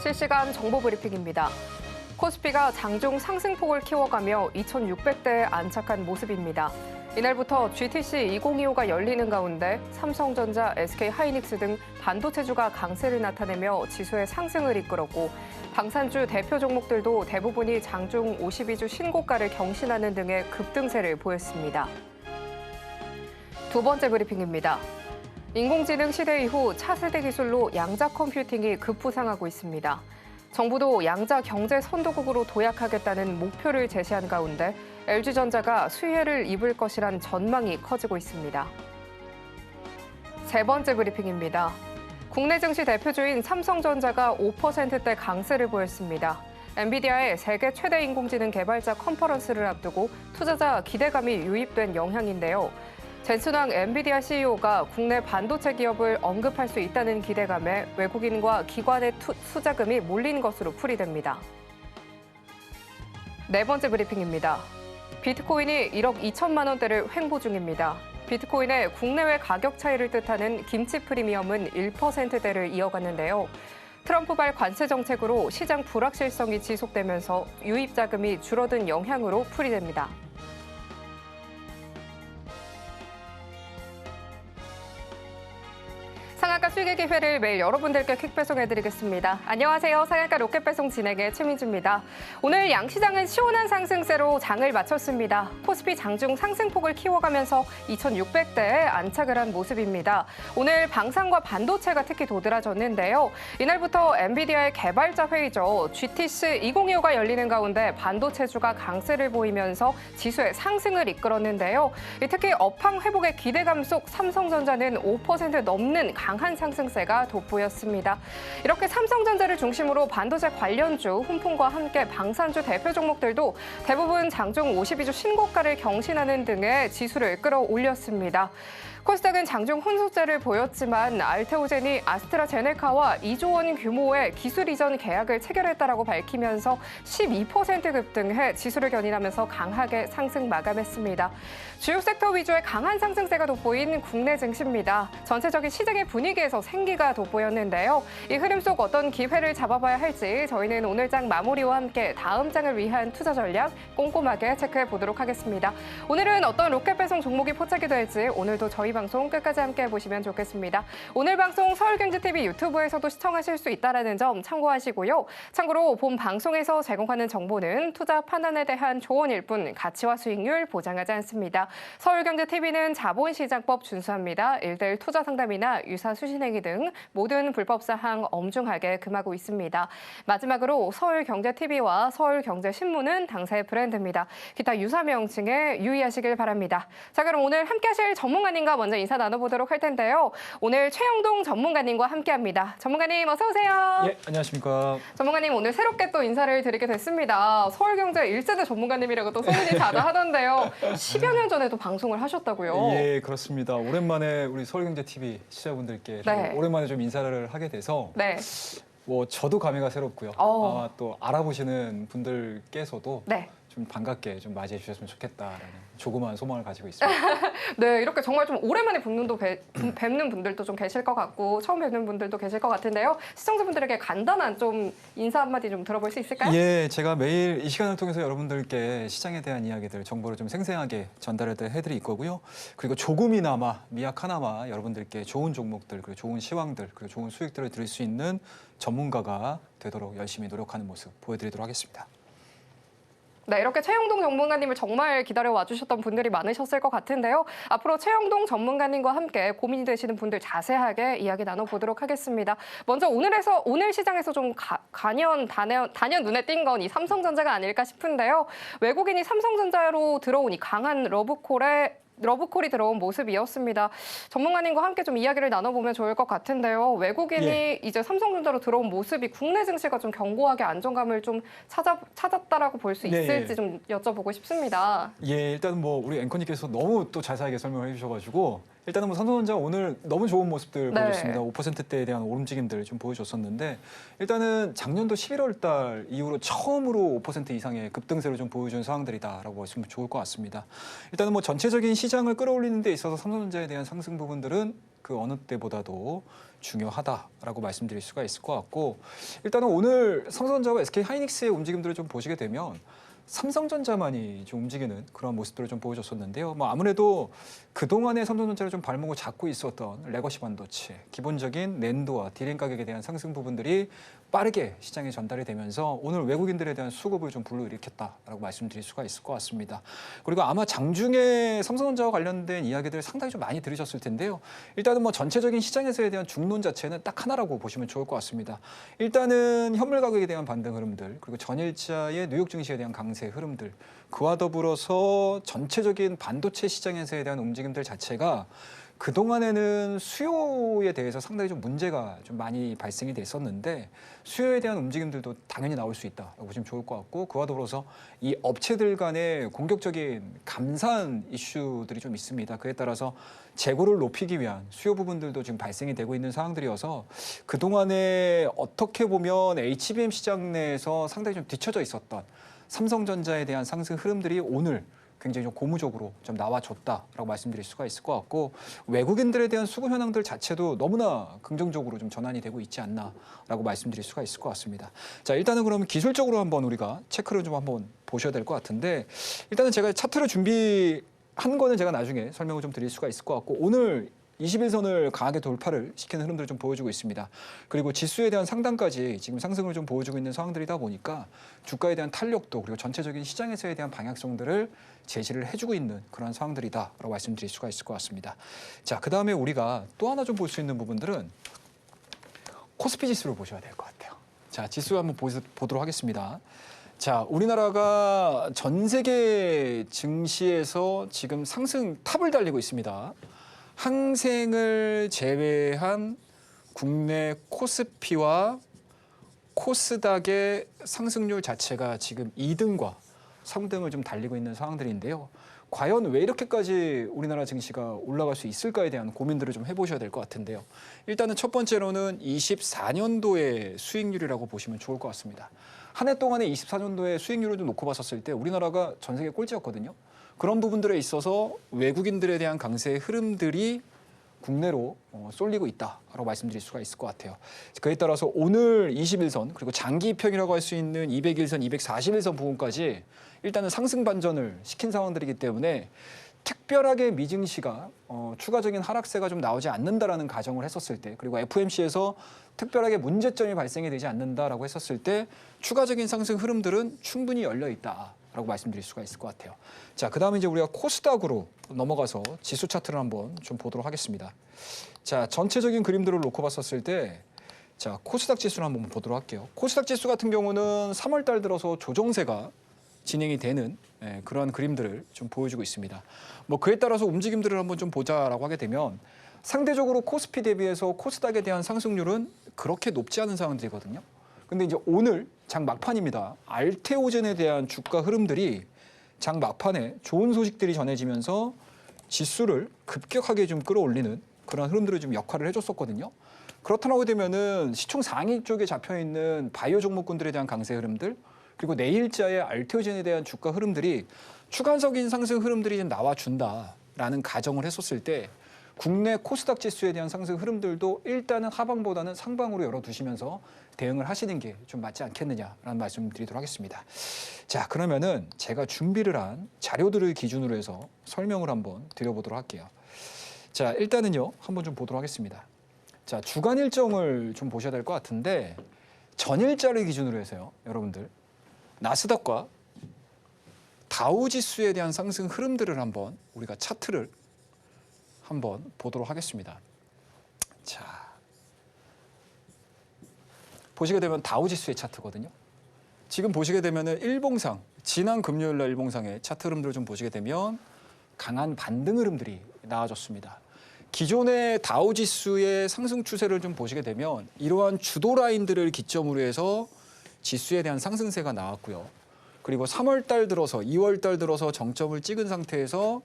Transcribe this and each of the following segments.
실시간 정보 브리핑입니다. 코스피가 장중 상승폭을 키워가며 2,600대에 안착한 모습입니다. 이날부터 GTC 2025가 열리는 가운데 삼성전자, SK하이닉스 등 반도체주가 강세를 나타내며 지수의 상승을 이끌었고 방산주 대표 종목들도 대부분이 장중 52주 신고가를 경신하는 등의 급등세를 보였습니다. 두 번째 브리핑입니다. 인공지능 시대 이후 차세대 기술로 양자 컴퓨팅이 급부상하고 있습니다. 정부도 양자 경제 선도국으로 도약하겠다는 목표를 제시한 가운데 LG전자가 수혜를 입을 것이란 전망이 커지고 있습니다. 세 번째 브리핑입니다. 국내 증시 대표주인 삼성전자가 5%대 강세를 보였습니다. 엔비디아의 세계 최대 인공지능 개발자 컨퍼런스를 앞두고 투자자 기대감이 유입된 영향인데요. 젠슨왕 엔비디아 CEO가 국내 반도체 기업을 언급할 수 있다는 기대감에 외국인과 기관의 투자금이 몰린 것으로 풀이됩니다. 네 번째 브리핑입니다. 비트코인이 1억 2천만 원대를 횡보 중입니다. 비트코인의 국내외 가격 차이를 뜻하는 김치 프리미엄은 1%대를 이어갔는데요. 트럼프발 관세 정책으로 시장 불확실성이 지속되면서 유입 자금이 줄어든 영향으로 풀이됩니다. 상한가 수익의 기회를 매일 여러분들께 퀵 배송해드리겠습니다. 안녕하세요. 상한가 로켓 배송 진행의 최민주입니다. 오늘 양시장은 시원한 상승세로 장을 마쳤습니다. 코스피 장중 상승폭을 키워가면서 2,600대에 안착을 한 모습입니다. 오늘 방산과 반도체가 특히 도드라졌는데요. 이날부터 엔비디아의 개발자 회의죠. GTC 2025가 열리는 가운데 반도체주가 강세를 보이면서 지수의 상승을 이끌었는데요. 특히 업황 회복의 기대감 속 삼성전자는 5% 넘는 강한 상승세가 돋보였습니다. 이렇게 삼성전자를 중심으로 반도체 관련주, 훈풍과 함께 방산주 대표 종목들도 대부분 장중 52주 신고가를 경신하는 등의 지수를 끌어올렸습니다. 코스닥은 장중 혼수세를 보였지만 알테오젠이 아스트라제네카와 2조 원 규모의 기술 이전 계약을 체결했다라고 밝히면서 12% 급등해 지수를 견인하면서 강하게 상승 마감했습니다. 주요 섹터 위주의 강한 상승세가 돋보인 국내 증시입니다. 전체적인 시장의 분위기에서 생기가 돋보였는데요. 이 흐름 속 어떤 기회를 잡아봐야 할지 저희는 오늘 장 마무리와 함께 다음 장을 위한 투자 전략 꼼꼼하게 체크해 보도록 하겠습니다. 오늘은 어떤 로켓 배송 종목이 포착이 될지 오늘도 저희 방송 끝까지 함께 보시면 좋겠습니다. 오늘 방송 서울경제TV 유튜브에서도 시청하실 수 있다는 점 참고하시고요. 참고로 본 방송에서 제공하는 정보는 투자 판단에 대한 조언일 뿐 가치와 수익률 보장하지 않습니다. 서울경제TV는 자본시장법 준수합니다. 1:1 투자 상담이나 유사 수신행위 등 모든 불법 사항 엄중하게 금하고 있습니다. 마지막으로 서울경제TV와 서울경제신문은 당사의 브랜드입니다. 기타 유사 명칭에 유의하시길 바랍니다. 자, 그럼 오늘 함께 하실 전문가님과 먼저 인사 나눠보도록 할 텐데요. 오늘 최영동 전문가님과 함께합니다. 전문가님 어서 오세요. 예, 안녕하십니까. 전문가님 오늘 새롭게 또 인사를 드리게 됐습니다. 서울경제 1세대 전문가님이라고 또 소문이 자자하던데요. 10여 년 전에도 방송을 하셨다고요? 예, 그렇습니다. 오랜만에 우리 서울경제TV 시청자분들께 네. 오랜만에 좀 인사를 하게 돼서 네. 뭐 저도 감회가 새롭고요. 아마 또 알아보시는 분들께서도 네. 좀 반갑게 좀 맞이해 주셨으면 좋겠다라는 조그마한 소망을 가지고 있습니다. 네, 이렇게 정말 좀 오랜만에 뵙는 분들도 좀 계실 것 같고 처음 뵙는 분들도 계실 것 같은데요. 시청자분들에게 간단한 좀 인사 한마디 좀 들어볼 수 있을까요? 예, 제가 매일 이 시간을 통해서 여러분들께 시장에 대한 이야기들, 정보를 좀 생생하게 전달을 해드릴 거고요. 그리고 조금이나마, 미약하나마 여러분들께 좋은 종목들, 그리고 좋은 시황들, 그리고 좋은 수익들을 드릴 수 있는 전문가가 되도록 열심히 노력하는 모습 보여드리도록 하겠습니다. 네, 이렇게 최영동 전문가님을 정말 기다려 와주셨던 분들이 많으셨을 것 같은데요. 앞으로 최영동 전문가님과 함께 고민이 되시는 분들 자세하게 이야기 나눠보도록 하겠습니다. 먼저 오늘 시장에서 좀 단연 눈에 띈 건 이 삼성전자가 아닐까 싶은데요. 외국인이 삼성전자로 들어온 이 강한 러브콜이 들어온 모습이었습니다. 전문가님과 함께 좀 이야기를 나눠보면 좋을 것 같은데요. 외국인이 이제 삼성전자로 들어온 모습이 국내 증시가 좀 견고하게 안정감을 좀 찾았다라고 볼 수 있을지 좀 여쭤보고 싶습니다. 예, 일단 뭐 우리 앵커님께서 너무 또 자세하게 설명을 해주셔가지고 일단은 뭐 삼성전자 오늘 너무 좋은 모습들 보여줬습니다. 5%대에 대한 움직임들 좀 보여줬었는데 일단은 작년도 11월 달 이후로 처음으로 5% 이상의 급등세를 좀 보여준 상황들이다라고 보시면 좋을 것 같습니다. 일단은 뭐 전체적인 시장을 끌어올리는 데 있어서 삼성전자에 대한 상승 부분들은 그 어느 때보다도 중요하다라고 말씀드릴 수가 있을 것 같고 일단은 오늘 삼성전자와 SK 하이닉스의 움직임들을 좀 보시게 되면 삼성전자만이 좀 움직이는 그런 모습들을 좀 보여줬었는데요. 뭐 아무래도 그동안에 삼성전자를 좀 발목을 잡고 있었던 레거시 반도체, 기본적인 낸도와 디램 가격에 대한 상승 부분들이 빠르게 시장에 전달이 되면서 오늘 외국인들에 대한 수급을 좀 불러일으켰다라고 말씀드릴 수가 있을 것 같습니다. 그리고 아마 장중에 삼성전자와 관련된 이야기들 상당히 좀 많이 들으셨을 텐데요. 일단은 뭐 전체적인 시장에서에 대한 중론 자체는 딱 하나라고 보시면 좋을 것 같습니다. 일단은 현물 가격에 대한 반등 흐름들, 그리고 전일자의 뉴욕 증시에 대한 강세 흐름들, 그와 더불어서 전체적인 반도체 시장에서에 대한 움직임들 자체가 그동안에는 수요에 대해서 상당히 좀 문제가 좀 많이 발생이 됐었는데 수요에 대한 움직임들도 당연히 나올 수 있다라고 보시면 좋을 것 같고 그와 더불어서 이 업체들 간의 공격적인 감산 이슈들이 좀 있습니다. 그에 따라서 재고를 높이기 위한 수요 부분들도 지금 발생이 되고 있는 상황들이어서 그동안에 어떻게 보면 HBM 시장 내에서 상당히 좀 뒤처져 있었던 삼성전자에 대한 상승 흐름들이 오늘 굉장히 좀 고무적으로 좀 나와줬다라고 말씀드릴 수가 있을 것 같고 외국인들에 대한 수급 현황들 자체도 너무나 긍정적으로 좀 전환이 되고 있지 않나라고 말씀드릴 수가 있을 것 같습니다. 자, 일단은 그러면 기술적으로 한번 우리가 체크를 좀 한번 보셔야 될 것 같은데 일단은 제가 차트를 준비한 거는 제가 나중에 설명을 좀 드릴 수가 있을 것 같고 오늘 21선을 강하게 돌파를 시키는 흐름들을 좀 보여주고 있습니다. 그리고 지수에 대한 상단까지 지금 상승을 좀 보여주고 있는 상황들이다 보니까 주가에 대한 탄력도 그리고 전체적인 시장에서에 대한 방향성들을 제시를 해주고 있는 그런 상황들이다라고 말씀드릴 수가 있을 것 같습니다. 자, 그 다음에 우리가 또 하나 좀 볼 수 있는 부분들은 코스피 지수를 보셔야 될 것 같아요. 자, 지수 한번 보도록 하겠습니다. 자, 우리나라가 전 세계 증시에서 지금 상승 탑을 달리고 있습니다. 항생을 제외한 국내 코스피와 코스닥의 상승률 자체가 지금 2등과 3등을 좀 달리고 있는 상황들인데요. 과연 왜 이렇게까지 우리나라 증시가 올라갈 수 있을까에 대한 고민들을 좀 해보셔야 될 것 같은데요. 일단은 첫 번째로는 24년도의 수익률이라고 보시면 좋을 것 같습니다. 한 해 동안의 24년도의 수익률을 좀 놓고 봤었을 때 우리나라가 전 세계 꼴찌였거든요. 그런 부분들에 있어서 외국인들에 대한 강세의 흐름들이 국내로 쏠리고 있다라고 말씀드릴 수가 있을 것 같아요. 그에 따라서 오늘 21선 그리고 장기평이라고 할 수 있는 201선, 241선 부분까지 일단은 상승 반전을 시킨 상황들이기 때문에 특별하게 미증시가 추가적인 하락세가 좀 나오지 않는다라는 가정을 했었을 때 그리고 FOMC에서 특별하게 문제점이 발생이 되지 않는다라고 했었을 때 추가적인 상승 흐름들은 충분히 열려 있다라고 말씀드릴 수가 있을 것 같아요. 자, 그다음에 이제 우리가 코스닥으로 넘어가서 지수 차트를 한번 좀 보도록 하겠습니다. 자, 전체적인 그림들을 놓고 봤었을 때 자, 코스닥 지수를 한번 보도록 할게요. 코스닥 지수 같은 경우는 3월 달 들어서 조정세가 진행이 되는 그런 그림들을 좀 보여주고 있습니다. 뭐 그에 따라서 움직임들을 한번 좀 보자라고 하게 되면 상대적으로 코스피 대비해서 코스닥에 대한 상승률은 그렇게 높지 않은 상황들이거든요. 근데 이제 오늘 장 막판입니다. 알테오젠에 대한 주가 흐름들이 장 막판에 좋은 소식들이 전해지면서 지수를 급격하게 좀 끌어올리는 그런 흐름들을 좀 역할을 해줬었거든요. 그렇다고 되면은 시총 상위 쪽에 잡혀 있는 바이오 종목군들에 대한 강세 흐름들 그리고 내일자의 알테오젠에 대한 주가 흐름들이 추가적인 상승 흐름들이 좀 나와준다라는 가정을 했었을 때 국내 코스닥 지수에 대한 상승 흐름들도 일단은 하방보다는 상방으로 열어두시면서 대응을 하시는 게 좀 맞지 않겠느냐라는 말씀 드리도록 하겠습니다. 자, 그러면은 제가 준비를 한 자료들을 기준으로 해서 설명을 한번 드려보도록 할게요. 자, 일단은요, 한번 좀 보도록 하겠습니다. 자, 주간 일정을 좀 보셔야 될 것 같은데 전일자를 기준으로 해서요, 여러분들. 나스닥과 다우 지수에 대한 상승 흐름들을 한번 우리가 차트를 한번 보도록 하겠습니다. 자, 보시게 되면 다우 지수의 차트거든요. 지금 보시게 되면은 일봉상 지난 금요일 날 일봉상의 차트 흐름들을 좀 보시게 되면 강한 반등 흐름들이 나와줬습니다. 기존의 다우 지수의 상승 추세를 좀 보시게 되면 이러한 주도 라인들을 기점으로 해서 지수에 대한 상승세가 나왔고요. 그리고 3월 달 들어서 2월 달 들어서 정점을 찍은 상태에서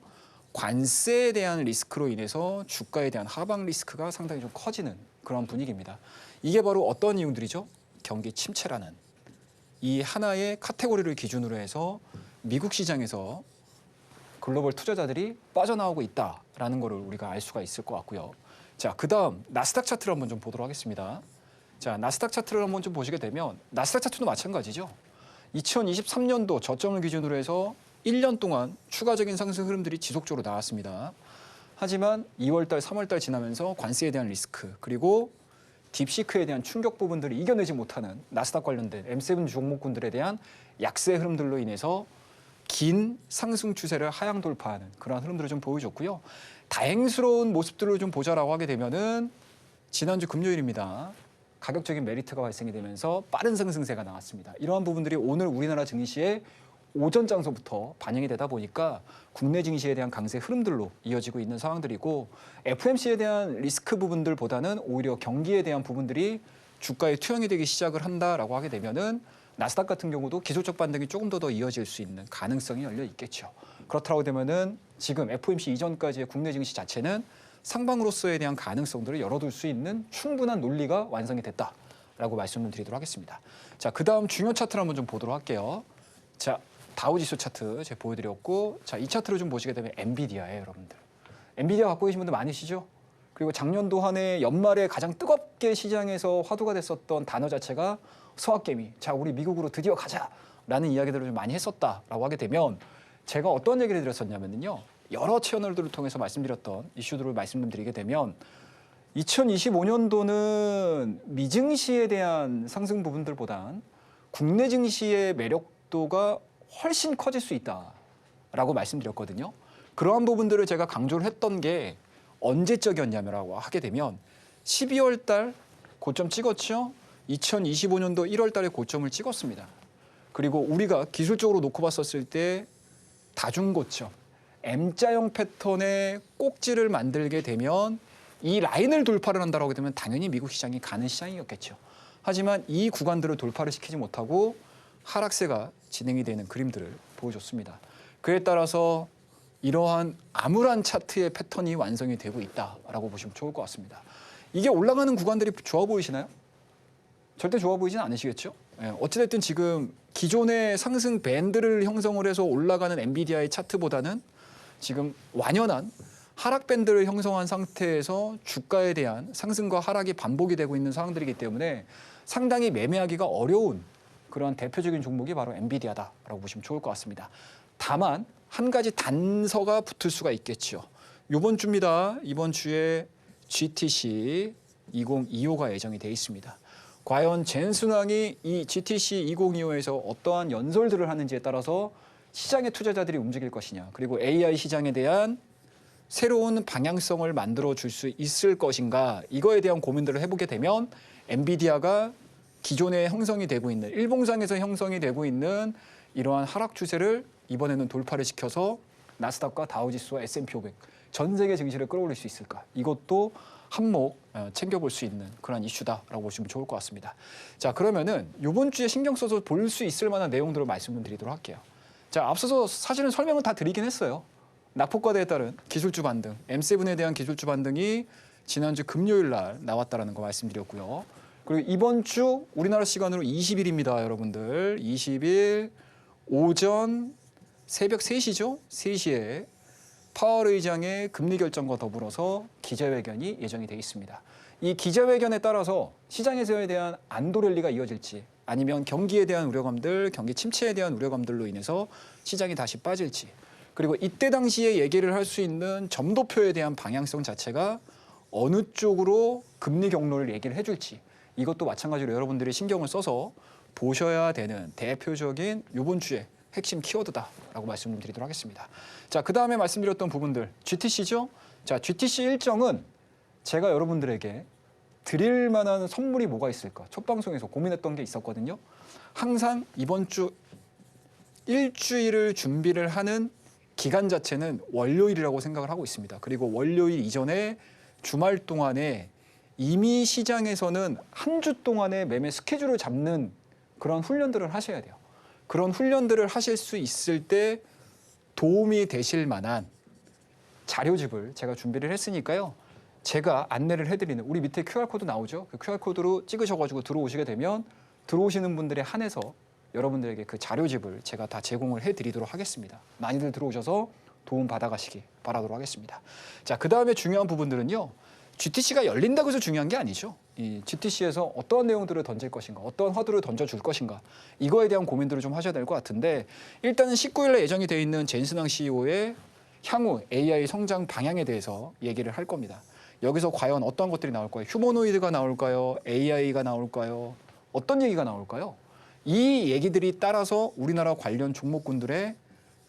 관세에 대한 리스크로 인해서 주가에 대한 하방 리스크가 상당히 좀 커지는 그런 분위기입니다. 이게 바로 어떤 이유들이죠? 경기 침체라는 이 하나의 카테고리를 기준으로 해서 미국 시장에서 글로벌 투자자들이 빠져나오고 있다라는 것을 우리가 알 수가 있을 것 같고요. 자, 그다음 나스닥 차트를 한번 좀 보도록 하겠습니다. 자, 나스닥 차트를 한번 좀 보시게 되면 나스닥 차트도 마찬가지죠. 2023년도 저점을 기준으로 해서 1년 동안 추가적인 상승 흐름들이 지속적으로 나왔습니다. 하지만 2월달, 3월달 지나면서 관세에 대한 리스크 그리고 딥시크에 대한 충격 부분들을 이겨내지 못하는 나스닥 관련된 M7 종목군들에 대한 약세 흐름들로 인해서 긴 상승 추세를 하향 돌파하는 그런 흐름들을 좀 보여줬고요. 다행스러운 모습들을 좀 보자라고 하게 되면은 지난주 금요일입니다. 가격적인 메리트가 발생이 되면서 빠른 상승세가 나왔습니다. 이러한 부분들이 오늘 우리나라 증시에 오전 장소부터 반영이 되다 보니까 국내 증시에 대한 강세 흐름들로 이어지고 있는 상황들이고 FMC에 대한 리스크 부분들보다는 오히려 경기에 대한 부분들이 주가에 투영이 되기 시작을 한다라고 하게 되면은 나스닥 같은 경우도 기술적 반등이 조금 더 이어질 수 있는 가능성이 열려 있겠죠. 그렇다고 되면은 지금 FOMC 이전까지의 국내 증시 자체는 상방으로서에 대한 가능성들을 열어둘 수 있는 충분한 논리가 완성이 됐다라고 말씀을 드리도록 하겠습니다. 자, 그다음 중요 차트를 한번 좀 보도록 할게요. 자, 다우지수 차트 제가 보여드렸고, 자, 이 차트를 좀 보시게 되면 엔비디아예요, 여러분들. 엔비디아 갖고 계신 분들 많으시죠? 그리고 작년도 한 해 연말에 가장 뜨겁게 시장에서 화두가 됐었던 단어 자체가 서학개미. 자, 우리 미국으로 드디어 가자라는 이야기들을 좀 많이 했었다라고 하게 되면 제가 어떤 얘기를 드렸었냐면요. 여러 채널들을 통해서 말씀드렸던 이슈들을 말씀드리게 되면 2025년도는 미증시에 대한 상승 부분들보단 국내 증시의 매력도가 훨씬 커질 수 있다라고 말씀드렸거든요. 그러한 부분들을 제가 강조를 했던 게 언제적이었냐고 하게 되면 12월 달 고점 찍었죠. 2025년도 1월 달에 고점을 찍었습니다. 그리고 우리가 기술적으로 놓고 봤었을 때 다중고점, M자형 패턴의 꼭지를 만들게 되면 이 라인을 돌파를 한다고 하게 되면 당연히 미국 시장이 가는 시장이었겠죠. 하지만 이 구간들을 돌파를 시키지 못하고 하락세가 진행이 되는 그림들을 보여줬습니다. 그에 따라서 이러한 암울한 차트의 패턴이 완성이 되고 있다라고 보시면 좋을 것 같습니다. 이게 올라가는 구간들이 좋아 보이시나요? 절대 좋아 보이진 않으시겠죠? 어찌됐든 지금 기존의 상승 밴드를 형성을 해서 올라가는 엔비디아의 차트보다는 지금 완연한 하락 밴드를 형성한 상태에서 주가에 대한 상승과 하락이 반복이 되고 있는 상황들이기 때문에 상당히 매매하기가 어려운 그런 대표적인 종목이 바로 엔비디아다라고 보시면 좋을 것 같습니다. 다만 한 가지 단서가 붙을 수가 있겠죠. 이번 주입니다. 이번 주에 GTC 2025가 예정이 돼 있습니다. 과연 젠순항이 이 GTC 2025에서 어떠한 연설들을 하는지에 따라서 시장의 투자자들이 움직일 것이냐, 그리고 AI 시장에 대한 새로운 방향성을 만들어 줄 수 있을 것인가, 이거에 대한 고민들을 해보게 되면 엔비디아가 기존에 형성이 되고 있는, 일봉상에서 형성이 되고 있는 이러한 하락 추세를 이번에는 돌파를 시켜서 나스닥과 다우지수와 S&P 500 전 세계 증시를 끌어올릴 수 있을까? 이것도 한몫 챙겨볼 수 있는 그런 이슈다라고 보시면 좋을 것 같습니다. 자, 그러면은 이번 주에 신경 써서 볼 수 있을 만한 내용들을 말씀을 드리도록 할게요. 자, 앞서서 사실은 설명을 다 드리긴 했어요. 낙폭과대에 따른 기술주 반등, M7에 대한 기술주 반등이 지난주 금요일 날 나왔다라는 거 말씀드렸고요. 그리고 이번 주 우리나라 시간으로 20일입니다, 여러분들. 20일 오전 새벽 3시죠? 3시에 파월 의장의 금리 결정과 더불어서 기자회견이 예정이 돼 있습니다. 이 기자회견에 따라서 시장에서에 대한 안도 랠리가 이어질지, 아니면 경기에 대한 우려감들, 경기 침체에 대한 우려감들로 인해서 시장이 다시 빠질지, 그리고 이때 당시에 얘기를 할 수 있는 점도표에 대한 방향성 자체가 어느 쪽으로 금리 경로를 얘기를 해줄지, 이것도 마찬가지로 여러분들이 신경을 써서 보셔야 되는 대표적인 이번 주에 핵심 키워드다라고 말씀을 드리도록 하겠습니다. 자, 그 다음에 말씀드렸던 부분들, GTC죠? 자, GTC 일정은 제가 여러분들에게 드릴 만한 선물이 뭐가 있을까? 첫 방송에서 고민했던 게 있었거든요. 항상 이번 주 일주일을 준비를 하는 기간 자체는 월요일이라고 생각을 하고 있습니다. 그리고 월요일 이전에 주말 동안에 이미 시장에서는 한 주 동안의 매매 스케줄을 잡는 그런 훈련들을 하셔야 돼요. 그런 훈련들을 하실 수 있을 때 도움이 되실 만한 자료집을 제가 준비를 했으니까요. 제가 안내를 해드리는, 우리 밑에 QR코드 나오죠? 그 QR코드로 찍으셔가지고 들어오시게 되면 들어오시는 분들에 한해서 여러분들에게 그 자료집을 제가 다 제공을 해드리도록 하겠습니다. 많이들 들어오셔서 도움 받아가시기 바라도록 하겠습니다. 자, 그 다음에 중요한 부분들은요. GTC가 열린다고 해서 중요한 게 아니죠. 이 GTC에서 어떠한 내용들을 던질 것인가, 어떠한 화두를 던져줄 것인가, 이거에 대한 고민들을 좀 하셔야 될 것 같은데, 일단은 19일에 예정이 돼 있는 제인스낭 CEO의 향후 AI 성장 방향에 대해서 얘기를 할 겁니다. 여기서 과연 어떤 것들이 나올까요? 휴머노이드가 나올까요? AI가 나올까요? 어떤 얘기가 나올까요? 이 얘기들이 따라서 우리나라 관련 종목군들의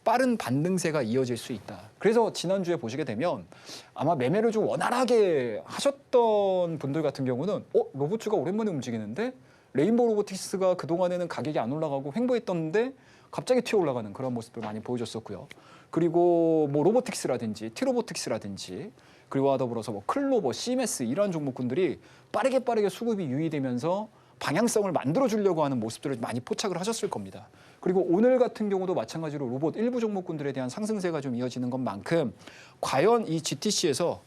빠른 반등세가 이어질 수 있다. 그래서 지난주에 보시게 되면 아마 매매를 좀 원활하게 하셨던 분들 같은 경우는 로봇주가 오랜만에 움직이는데, 레인보우 로보틱스가 그동안에는 가격이 안 올라가고 횡보했던데 갑자기 튀어 올라가는 그런 모습을 많이 보여줬었고요. 그리고 뭐 로보틱스라든지 티로보틱스라든지, 그리고 더불어서 뭐 클로버, 시메스 이런 종목군들이 빠르게 수급이 유의되면서 방향성을 만들어주려고 하는 모습들을 많이 포착을 하셨을 겁니다. 그리고 오늘 같은 경우도 마찬가지로 로봇 일부 종목군들에 대한 상승세가 좀 이어지는 것만큼, 과연 이 GTC에서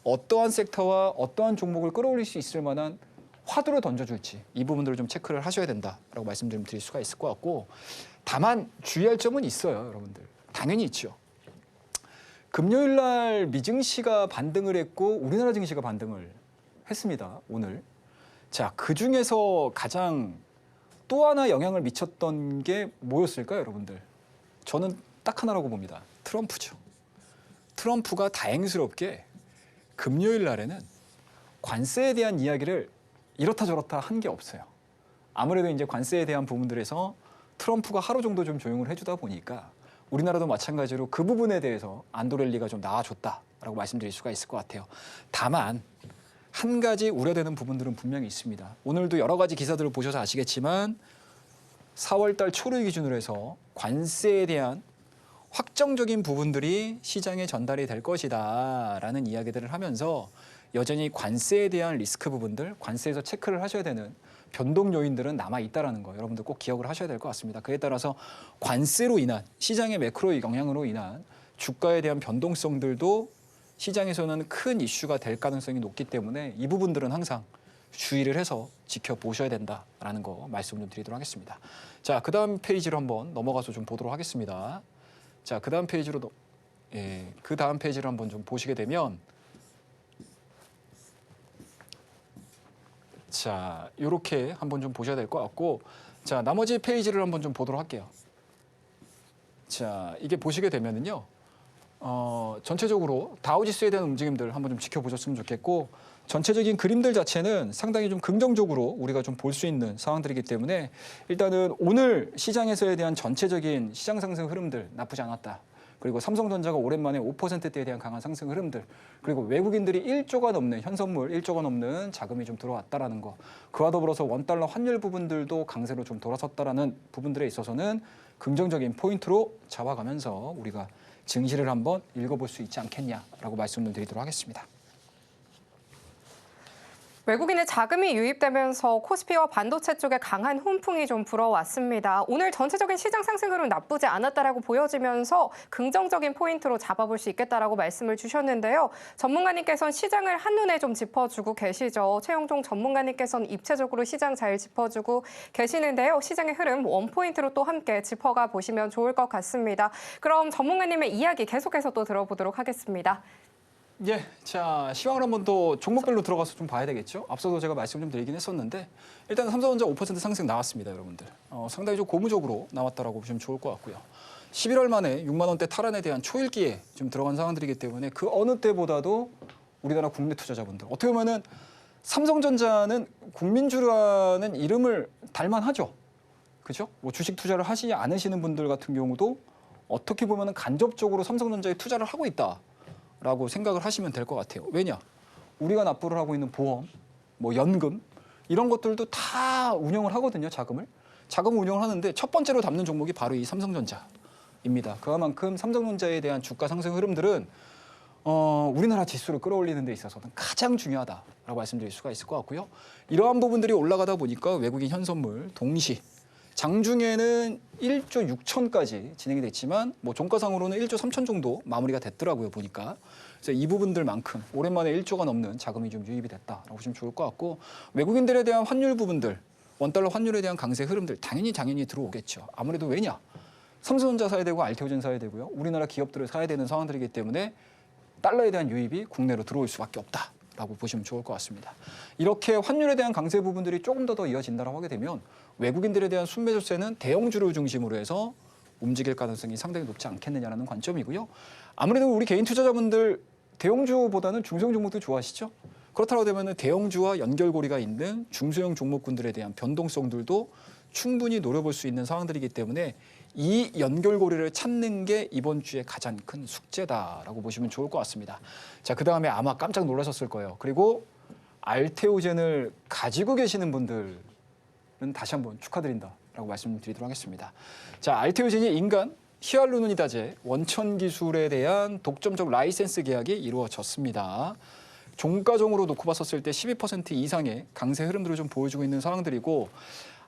어떠한 섹터와 어떠한 종목을 끌어올릴 수 있을 만한 화두를 던져줄지, 이 부분들을 좀 체크를 하셔야 된다라고 말씀 좀 드릴 수가 있을 것 같고, 다만 주의할 점은 있어요, 여러분들. 당연히 있죠. 금요일 날 미증시가 반등을 했고 우리나라 증시가 반등을 했습니다, 오늘. 자, 그 중에서 가장 또 하나 영향을 미쳤던 게 뭐였을까요, 여러분들? 저는 딱 하나라고 봅니다. 트럼프죠. 트럼프가 다행스럽게 금요일 날에는 관세에 대한 이야기를 이렇다 저렇다 한 게 없어요. 아무래도 이제 관세에 대한 부분들에서 트럼프가 하루 정도 좀 조용을 해주다 보니까 우리나라도 마찬가지로 그 부분에 대해서 안도랠리가 좀 나아졌다라고 말씀드릴 수가 있을 것 같아요. 다만 한 가지 우려되는 부분들은 분명히 있습니다. 오늘도 여러 가지 기사들을 보셔서 아시겠지만 4월 달 초를 기준으로 해서 관세에 대한 확정적인 부분들이 시장에 전달이 될 것이다라는 이야기들을 하면서, 여전히 관세에 대한 리스크 부분들, 관세에서 체크를 하셔야 되는 변동 요인들은 남아 있다라는 거 여러분들 꼭 기억을 하셔야 될 것 같습니다. 그에 따라서 관세로 인한 시장의 매크로 영향으로 인한 주가에 대한 변동성들도 시장에서는 큰 이슈가 될 가능성이 높기 때문에 이 부분들은 항상 주의를 해서 지켜보셔야 된다라는 거 말씀 좀 드리도록 하겠습니다. 자, 그 다음 페이지로 한번 넘어가서 좀 보도록 하겠습니다. 자, 그 다음 페이지로 그 다음 페이지를 한번 좀 보시게 되면, 자, 이렇게 한번 좀 보셔야 될 것 같고, 자, 나머지 페이지를 한번 좀 보도록 할게요. 자, 이게 보시게 되면은요, 전체적으로 다우지수에 대한 움직임들 한번 좀 지켜보셨으면 좋겠고, 전체적인 그림들 자체는 상당히 좀 긍정적으로 우리가 좀 볼 수 있는 상황들이기 때문에, 일단은 오늘 시장에서에 대한 전체적인 시장 상승 흐름들 나쁘지 않았다. 그리고 삼성전자가 오랜만에 5%대에 대한 강한 상승 흐름들, 그리고 외국인들이 1조가 넘는 현선물 1조가 넘는 자금이 좀 들어왔다라는 거, 그와 더불어서 원달러 환율 부분들도 강세로 좀 돌아섰다라는 부분들에 있어서는 긍정적인 포인트로 잡아가면서 우리가 증시를 한번 읽어볼 수 있지 않겠냐라고 말씀을 드리도록 하겠습니다. 외국인의 자금이 유입되면서 코스피와 반도체 쪽에 강한 훈풍이 좀 불어왔습니다. 오늘 전체적인 시장 상승 흐름 나쁘지 않았다라고 보여지면서 긍정적인 포인트로 잡아볼 수 있겠다라고 말씀을 주셨는데요. 전문가님께서는 시장을 한눈에 좀 짚어주고 계시죠. 최영종 전문가님께서는 입체적으로 시장 잘 짚어주고 계시는데요. 시장의 흐름 원포인트로 또 함께 짚어가 보시면 좋을 것 같습니다. 그럼 전문가님의 이야기 계속해서 또 들어보도록 하겠습니다. 예, 자, 시황을 한번 또 종목별로 들어가서 좀 봐야 되겠죠. 앞서도 제가 말씀 좀 드리긴 했었는데, 일단 삼성전자 5% 상승 나왔습니다, 여러분들. 상당히 좀 고무적으로 나왔다라고 보시면 좋을 것 같고요. 11월 만에 6만 원대 탈환에 대한 초읽기에 좀 들어간 상황들이기 때문에 그 어느 때보다도 우리나라 국내 투자자분들, 어떻게 보면은 삼성전자는 국민주라는 이름을 달만하죠. 그죠? 뭐 주식 투자를 하시지 않으시는 분들 같은 경우도 어떻게 보면은 간접적으로 삼성전자에 투자를 하고 있다. 라고 생각을 하시면 될 것 같아요. 왜냐? 우리가 납부를 하고 있는 보험, 뭐 연금 이런 것들도 다 운영을 하거든요. 자금을 운영을 하는데 첫 번째로 담는 종목이 바로 이 삼성전자입니다. 그만큼 삼성전자에 대한 주가 상승 흐름들은 우리나라 지수를 끌어올리는 데 있어서는 가장 중요하다라고 말씀드릴 수가 있을 것 같고요. 이러한 부분들이 올라가다 보니까 외국인 현선물 동시 장중에는 1조 6천까지 진행이 됐지만 뭐 종가상으로는 1조 3천 정도 마무리가 됐더라고요, 보니까. 그래서 이 부분들만큼 오랜만에 1조가 넘는 자금이 좀 유입이 됐다라고 보시면 좋을 것 같고, 외국인들에 대한 환율 부분들, 원달러 환율에 대한 강세 흐름들 당연히 들어오겠죠. 아무래도 왜냐? 삼성전자 사야 되고 알테오젠 사야 되고요. 우리나라 기업들을 사야 되는 상황들이기 때문에 달러에 대한 유입이 국내로 들어올 수밖에 없다라고 있다라고 보시면 좋을 것 같습니다. 이렇게 환율에 대한 강세 부분들이 조금 더 이어진다고 하게 되면 외국인들에 대한 순매수세는 대형주를 중심으로 해서 움직일 가능성이 상당히 높지 않겠느냐라는 관점이고요. 아무래도 우리 개인 투자자분들 대형주보다는 중소형 종목들 좋아하시죠? 그렇다고 되면 대형주와 연결고리가 있는 중소형 종목군들에 대한 변동성들도 충분히 노려볼 수 있는 상황들이기 때문에 이 연결고리를 찾는 게 이번 주에 가장 큰 숙제다라고 보시면 좋을 것 같습니다. 자, 그다음에 아마 깜짝 놀라셨을 거예요. 그리고 알테오젠을 가지고 계시는 분들은 다시 한번 축하드린다라고 말씀드리도록 하겠습니다. 자, 알테오젠이 인간 히알루론이다제 원천 기술에 대한 독점적 라이센스 계약이 이루어졌습니다. 종가종으로 놓고 봤었을 때 12% 이상의 강세 흐름들을 좀 보여주고 있는 상황들이고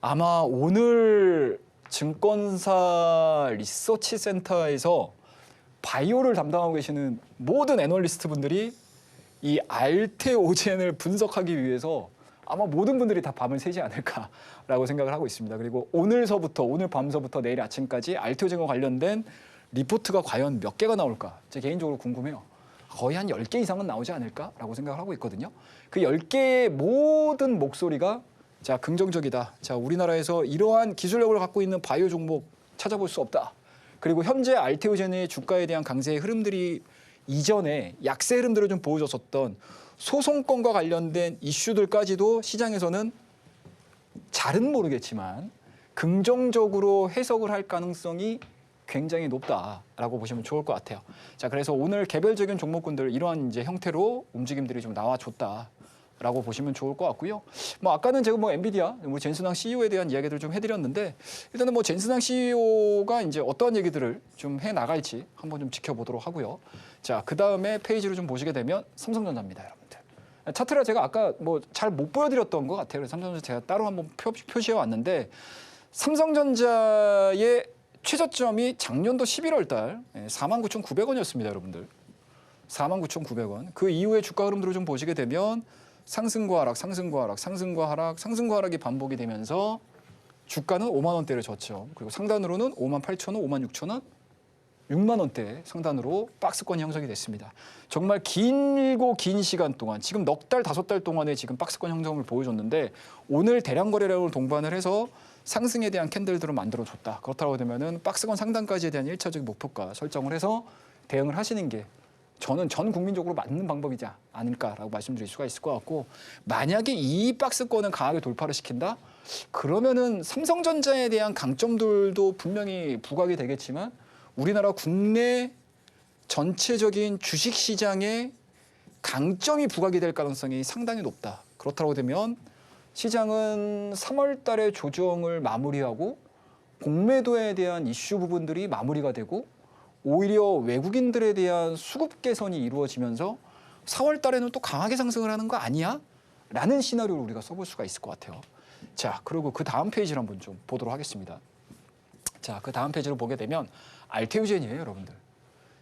아마 오늘 증권사 리서치 센터에서 바이오를 담당하고 계시는 모든 애널리스트 분들이 이 알테오젠을 분석하기 위해서 아마 모든 분들이 다 밤을 새지 않을까라고 생각을 하고 있습니다. 그리고 오늘 밤서부터 내일 아침까지 알테오젠과 관련된 리포트가 과연 몇 개가 나올까? 제 개인적으로 궁금해요. 거의 한 10개 이상은 나오지 않을까라고 생각을 하고 있거든요. 그 10개의 모든 목소리가 자, 긍정적이다. 자, 우리나라에서 이러한 기술력을 갖고 있는 바이오 종목 찾아볼 수 없다. 그리고 현재 알테오젠의 주가에 대한 강세의 흐름들이 이전에 약세 흐름들을 좀 보여줬었던 소송권과 관련된 이슈들까지도 시장에서는 잘은 모르겠지만 긍정적으로 해석을 할 가능성이 굉장히 높다라고 보시면 좋을 것 같아요. 자, 그래서 오늘 개별적인 종목군들 이러한 이제 형태로 움직임들이 좀 나와줬다라고 보시면 좋을 것 같고요. 뭐 아까는 제가 뭐 엔비디아, 우리 젠슨왕 CEO에 대한 이야기들 좀 해드렸는데 일단은 뭐 젠슨왕 CEO가 이제 어떠한 얘기들을 좀 해 나갈지 한번 좀 지켜보도록 하고요. 자, 그 다음에 페이지를 좀 보시게 되면 삼성전자입니다, 여러분들. 차트를 제가 아까 뭐 잘 못 보여드렸던 것 같아요. 그래서 삼성전자 제가 따로 한번 표시해 왔는데 삼성전자의 최저점이 작년도 11월 달 49,900원이었습니다, 여러분들. 49,900원. 그 이후에 주가 흐름들을 좀 보시게 되면 상승과 하락, 상승과 하락, 상승과 하락, 상승과 하락이 반복이 되면서 주가는 5만 원대를 졌죠. 그리고 상단으로는 58,000원, 56,000원, 6만 원대 상단으로 박스권이 형성이 됐습니다. 정말 길고 긴 시간 동안 지금 넉 달, 5달 동안에 지금 박스권 형성을 보여줬는데 오늘 대량 거래량을 동반을 해서 상승에 대한 캔들들을 만들어줬다. 그렇다고 되면은 박스권 상단까지에 대한 1차적인 목표가 설정을 해서 대응을 하시는 게 저는 전 국민적으로 맞는 방법이지 않을까라고 말씀드릴 수가 있을 것 같고 만약에 이 박스권을 강하게 돌파를 시킨다? 그러면은 삼성전자에 대한 강점들도 분명히 부각이 되겠지만 우리나라 국내 전체적인 주식시장에 강점이 부각이 될 가능성이 상당히 높다. 그렇다고 되면 시장은 3월 달에 조정을 마무리하고 공매도에 대한 이슈 부분들이 마무리가 되고 오히려 외국인들에 대한 수급 개선이 이루어지면서 4월 달에는 또 강하게 상승을 하는 거 아니야? 라는 시나리오를 우리가 써볼 수가 있을 것 같아요. 자, 그리고 그 다음 페이지를 한번 좀 보도록 하겠습니다. 자, 그 다음 페이지를 보게 되면 알테오젠이에요, 여러분들.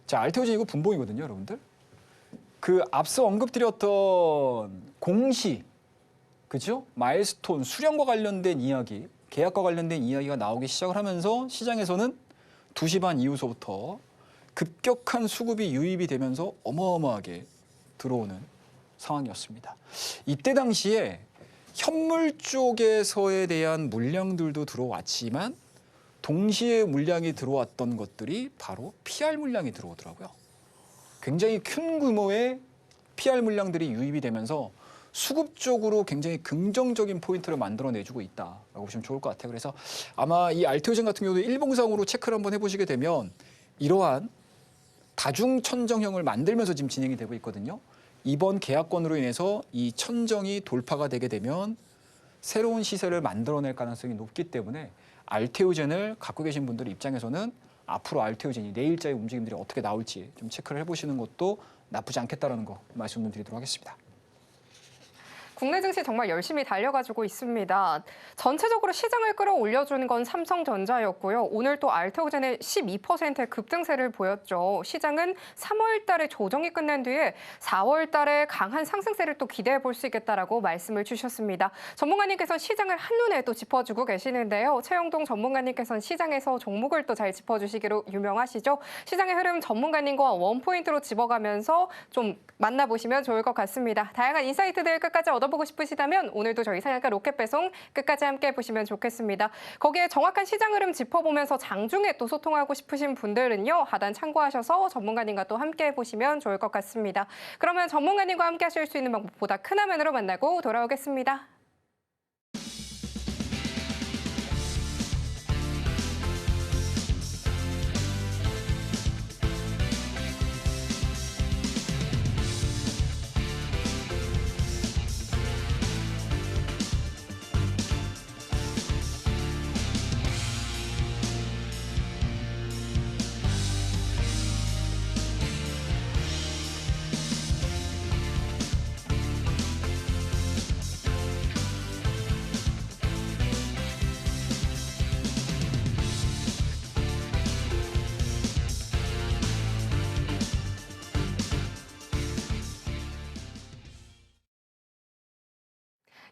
자, 알테오젠 이거 분봉이거든요, 여러분들. 그 앞서 언급드렸던 공시, 그죠? 마일스톤, 수량과 관련된 이야기, 계약과 관련된 이야기가 나오기 시작을 하면서 시장에서는 2시 반 이후서부터 급격한 수급이 유입이 되면서 어마어마하게 들어오는 상황이었습니다. 이때 당시에 현물 쪽에서에 대한 물량들도 들어왔지만 동시에 물량이 들어왔던 것들이 바로 PR 물량이 들어오더라고요. 굉장히 큰 규모의 PR 물량들이 유입이 되면서 수급 쪽으로 굉장히 긍정적인 포인트를 만들어내주고 있다라고 보시면 좋을 것 같아요. 그래서 아마 이 알테오젠 같은 경우도 일봉상으로 체크를 한번 해보시게 되면 이러한 다중천정형을 만들면서 지금 진행이 되고 있거든요. 이번 계약권으로 인해서 이 천정이 돌파가 되게 되면 새로운 시세를 만들어낼 가능성이 높기 때문에 알테오젠을 갖고 계신 분들 입장에서는 앞으로 알테오젠이 내일자의 움직임들이 어떻게 나올지 좀 체크를 해보시는 것도 나쁘지 않겠다라는 거 말씀을 드리도록 하겠습니다. 국내 증시 정말 열심히 달려가지고 있습니다. 전체적으로 시장을 끌어올려주는 건 삼성전자였고요. 오늘 또 알테오젠의 12%의 급등세를 보였죠. 시장은 3월 달에 조정이 끝난 뒤에 4월 달에 강한 상승세를 또 기대해 볼 수 있겠다라고 말씀을 주셨습니다. 전문가님께서 시장을 한눈에 또 짚어주고 계시는데요. 최영동 전문가님께서는 시장에서 종목을 또 잘 짚어주시기로 유명하시죠. 시장의 흐름 전문가님과 원포인트로 집어가면서 좀 만나보시면 좋을 것 같습니다. 다양한 인사이트들 끝까지 얻어보고 싶으시다면 오늘도 저희 상한가 로켓배송 끝까지 함께 보시면 좋겠습니다. 거기에 정확한 시장 흐름 짚어보면서 장중에 또 소통하고 싶으신 분들은요. 하단 참고하셔서 전문가님과 또 함께 해보시면 좋을 것 같습니다. 그러면 전문가님과 함께 하실 수 있는 방법보다 큰 화면으로 만나고 돌아오겠습니다.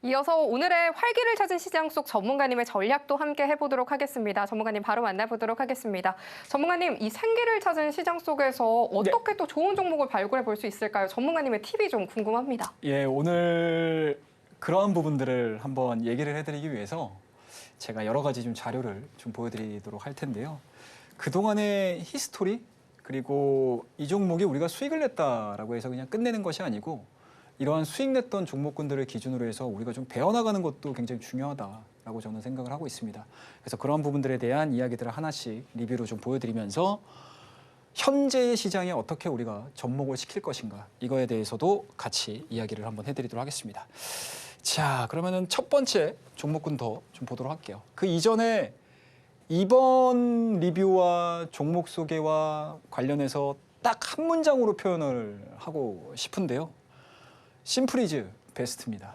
이어서 오늘의 활기를 찾은 시장 속 전문가님의 전략도 함께 해보도록 하겠습니다. 전문가님 바로 만나보도록 하겠습니다. 전문가님, 이 생기를 찾은 시장 속에서 어떻게 또 좋은 종목을 발굴해 볼 수 있을까요? 전문가님의 팁이 좀 궁금합니다. 예, 오늘 그러한 부분들을 한번 얘기를 해드리기 위해서 제가 여러 가지 좀 자료를 좀 보여드리도록 할 텐데요. 그동안의 히스토리 그리고 이 종목이 우리가 수익을 냈다라고 해서 그냥 끝내는 것이 아니고 이러한 수익 냈던 종목군들을 기준으로 해서 우리가 좀 배워나가는 것도 굉장히 중요하다라고 저는 생각을 하고 있습니다. 그래서 그런 부분들에 대한 이야기들을 하나씩 리뷰로 좀 보여드리면서 현재의 시장에 어떻게 우리가 접목을 시킬 것인가 이거에 대해서도 같이 이야기를 한번 해드리도록 하겠습니다. 자, 그러면은 첫 번째 종목군 더 좀 보도록 할게요. 그 이전에 이번 리뷰와 종목 소개와 관련해서 딱 한 문장으로 표현을 하고 싶은데요. 심플이즈 베스트입니다.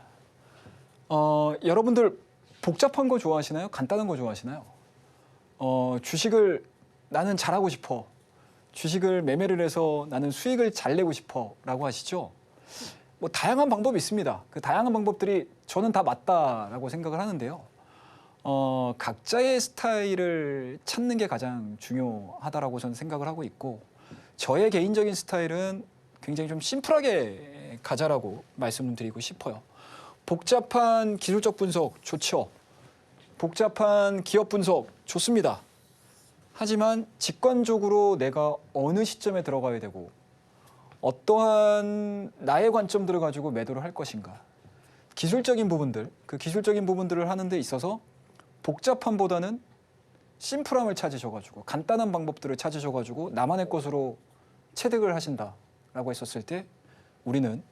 여러분들 복잡한 거 좋아하시나요? 간단한 거 좋아하시나요? 주식을 나는 잘하고 싶어. 주식을 매매를 해서 나는 수익을 잘 내고 싶어 라고 하시죠? 뭐 다양한 방법이 있습니다. 그 다양한 방법들이 저는 다 맞다라고 생각을 하는데요. 각자의 스타일을 찾는 게 가장 중요하다라고 저는 생각을 하고 있고 저의 개인적인 스타일은 굉장히 좀 심플하게 가자라고 말씀드리고 싶어요. 복잡한 기술적 분석 좋죠. 복잡한 기업 분석 좋습니다. 하지만 직관적으로 내가 어느 시점에 들어가야 되고 어떠한 나의 관점들을 가지고 매도를 할 것인가. 기술적인 부분들, 그 기술적인 부분들을 하는 데 있어서 복잡함보다는 심플함을 찾으셔가지고 간단한 방법들을 찾으셔가지고 나만의 것으로 체득을 하신다라고 했었을 때 우리는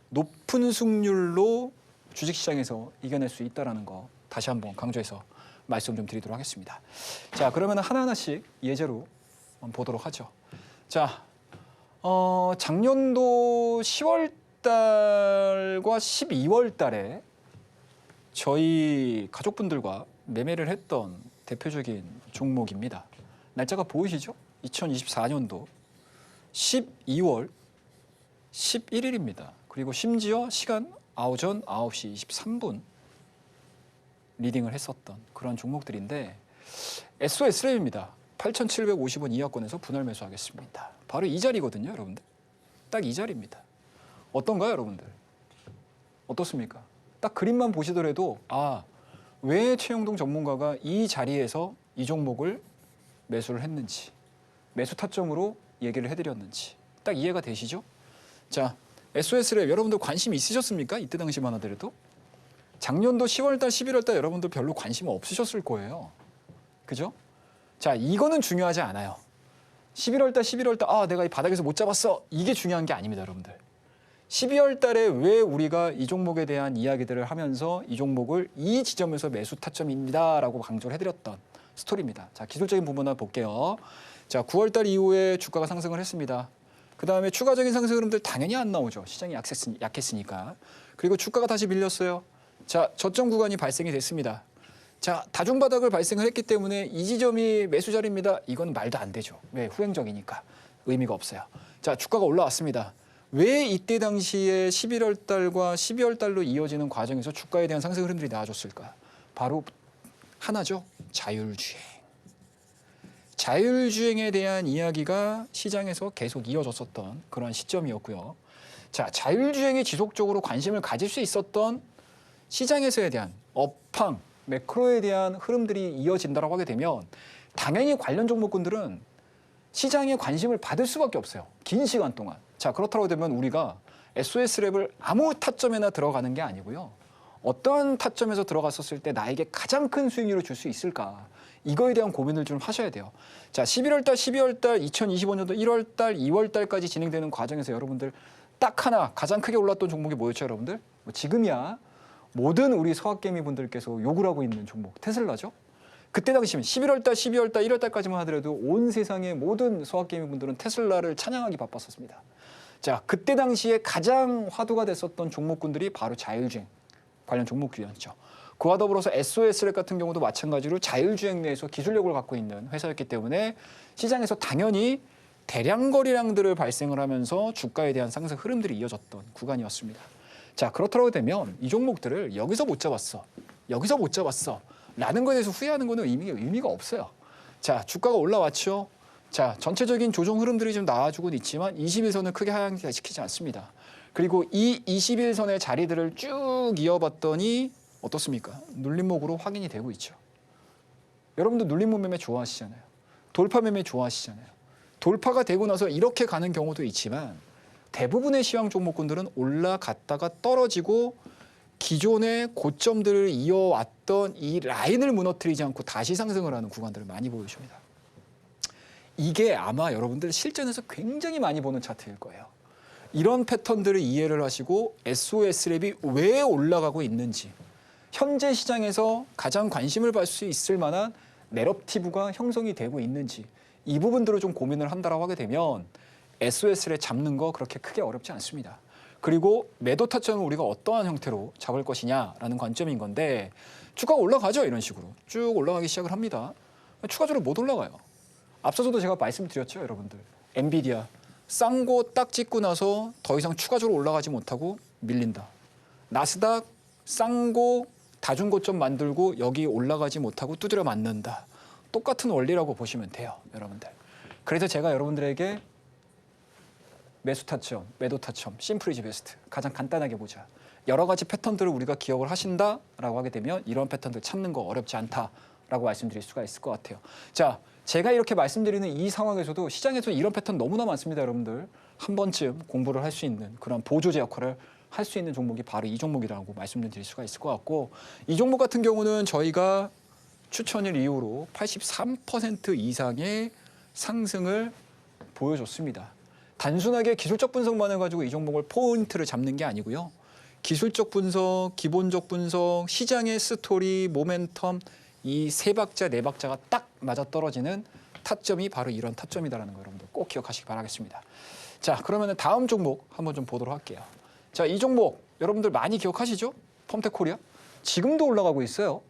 높은 승률로 주식시장에서 이겨낼 수 있다는 거 다시 한번 강조해서 말씀 좀 드리도록 하겠습니다. 자, 그러면 하나하나씩 예제로 보도록 하죠. 자, 작년도 10월 달과 12월 달에 저희 가족분들과 매매를 했던 대표적인 종목입니다. 날짜가 보이시죠? 2024년도 12월 11일입니다. 그리고 심지어 시간 오전 9시 23분 리딩을 했었던 그런 종목들인데 SOS랩입니다. 8,750원 이하권에서 분할 매수하겠습니다. 바로 이 자리거든요, 여러분들. 딱 이 자리입니다. 어떤가요, 여러분들? 어떻습니까? 딱 그림만 보시더라도 왜 최영동 전문가가 이 자리에서 이 종목을 매수를 했는지 매수 타점으로 얘기를 해드렸는지 딱 이해가 되시죠? 자, SOS랩 여러분들 관심 있으셨습니까? 이때 당시만 하더라도 작년도 10월달, 11월달 여러분들 별로 관심 없으셨을 거예요. 그죠? 자, 이거는 중요하지 않아요. 11월달, 11월달 내가 이 바닥에서 못 잡았어. 이게 중요한 게 아닙니다, 여러분들. 12월달에 왜 우리가 이 종목에 대한 이야기들을 하면서 이 종목을 이 지점에서 매수 타점입니다라고 강조를 해드렸던 스토리입니다. 자, 기술적인 부분 하나 볼게요. 자, 9월달 이후에 주가가 상승을 했습니다. 그 다음에 추가적인 상승 흐름들 당연히 안 나오죠. 시장이 약했으니까. 그리고 주가가 다시 밀렸어요. 자, 저점 구간이 발생이 됐습니다. 자, 다중바닥을 발생을 했기 때문에 이 지점이 매수 자리입니다. 이건 말도 안 되죠. 왜? 후행적이니까 의미가 없어요. 자, 주가가 올라왔습니다. 왜 이때 당시에 11월 달과 12월 달로 이어지는 과정에서 주가에 대한 상승 흐름들이 나와줬을까? 바로 하나죠. 자율주행. 자율주행에 대한 이야기가 시장에서 계속 이어졌었던 그런 시점이었고요. 자, 자율주행에 지속적으로 관심을 가질 수 있었던 시장에서에 대한 업황, 매크로에 대한 흐름들이 이어진다고 하게 되면 당연히 관련 종목군들은 시장에 관심을 받을 수밖에 없어요. 긴 시간 동안. 자, 그렇다고 되면 우리가 SOS랩을 아무 타점에나 들어가는 게 아니고요. 어떤 타점에서 들어갔었을 때 나에게 가장 큰 수익률을 줄 수 있을까? 이거에 대한 고민을 좀 하셔야 돼요. 자, 11월 달, 12월 달, 2025년도 1월 달, 2월 달까지 진행되는 과정에서 여러분들 딱 하나 가장 크게 올랐던 종목이 뭐였죠, 여러분들? 뭐 지금이야 모든 우리 서학개미 분들께서 욕을 하고 있는 종목 테슬라죠. 그때 당시면 11월 달, 12월 달, 1월 달까지만 하더라도 온 세상의 모든 서학개미 분들은 테슬라를 찬양하기 바빴었습니다. 자, 그때 당시에 가장 화두가 됐었던 종목군들이 바로 자율주행 관련 종목들이었죠. 그와 더불어서 SOS랩 같은 경우도 마찬가지로 자율주행 내에서 기술력을 갖고 있는 회사였기 때문에 시장에서 당연히 대량 거래량들을 발생을 하면서 주가에 대한 상승 흐름들이 이어졌던 구간이었습니다. 자, 그렇다고 되면 이 종목들을 여기서 못 잡았어. 여기서 못 잡았어. 라는 것에 대해서 후회하는 것은 의미가 없어요. 자, 주가가 올라왔죠. 자, 전체적인 조정 흐름들이 좀 나와주고는 있지만 21선을 크게 하향시키지 않습니다. 그리고 이 21선의 자리들을 쭉 이어봤더니 어떻습니까? 눌림목으로 확인이 되고 있죠. 여러분들 눌림목 매매 좋아하시잖아요. 돌파 매매 좋아하시잖아요. 돌파가 되고 나서 이렇게 가는 경우도 있지만 대부분의 시황 종목군들은 올라갔다가 떨어지고 기존의 고점들을 이어왔던 이 라인을 무너뜨리지 않고 다시 상승을 하는 구간들을 많이 보여줍니다. 이게 아마 여러분들 실전에서 굉장히 많이 보는 차트일 거예요. 이런 패턴들을 이해를 하시고 SOS랩이 왜 올라가고 있는지 현재 시장에서 가장 관심을 받을 수 있을 만한 내러티브가 형성이 되고 있는지 이 부분들을 좀 고민을 한다라고 하게 되면 SOS를 잡는 거 그렇게 크게 어렵지 않습니다. 그리고 매도 타점을 우리가 어떠한 형태로 잡을 것이냐라는 관점인 건데 주가가 올라가죠. 이런 식으로 쭉 올라가기 시작을 합니다. 추가적으로 못 올라가요. 앞서서도 제가 말씀드렸죠. 여러분들 엔비디아 쌍고 딱 찍고 나서 더 이상 추가적으로 올라가지 못하고 밀린다. 나스닥 쌍고 다중고점 만들고 여기 올라가지 못하고 두드려 맞는다. 똑같은 원리라고 보시면 돼요. 여러분들. 그래서 제가 여러분들에게 매수 타점, 매도 타점, 심플 이즈 베스트 가장 간단하게 보자. 여러 가지 패턴들을 우리가 기억을 하신다라고 하게 되면 이런 패턴들 찾는 거 어렵지 않다라고 말씀드릴 수가 있을 것 같아요. 자, 제가 이렇게 말씀드리는 이 상황에서도 시장에서 이런 패턴 너무나 많습니다. 여러분들 한 번쯤 공부를 할 수 있는 그런 보조제 역할을 할 수 있는 종목이 바로 이 종목이라고 말씀드릴 수가 있을 것 같고 이 종목 같은 경우는 저희가 추천일 이후로 83% 이상의 상승을 보여줬습니다. 단순하게 기술적 분석만 해가지고 이 종목을 포인트를 잡는 게 아니고요. 기술적 분석, 기본적 분석, 시장의 스토리, 모멘텀 이 세 박자, 네 박자가 딱 맞아떨어지는 타점이 바로 이런 타점이다라는 거 여러분들 꼭 기억하시기 바라겠습니다. 자, 그러면 다음 종목 한번 좀 보도록 할게요. 자, 이 종목 여러분들 많이 기억하시죠? 펌텍코리아 지금도 올라가고 있어요.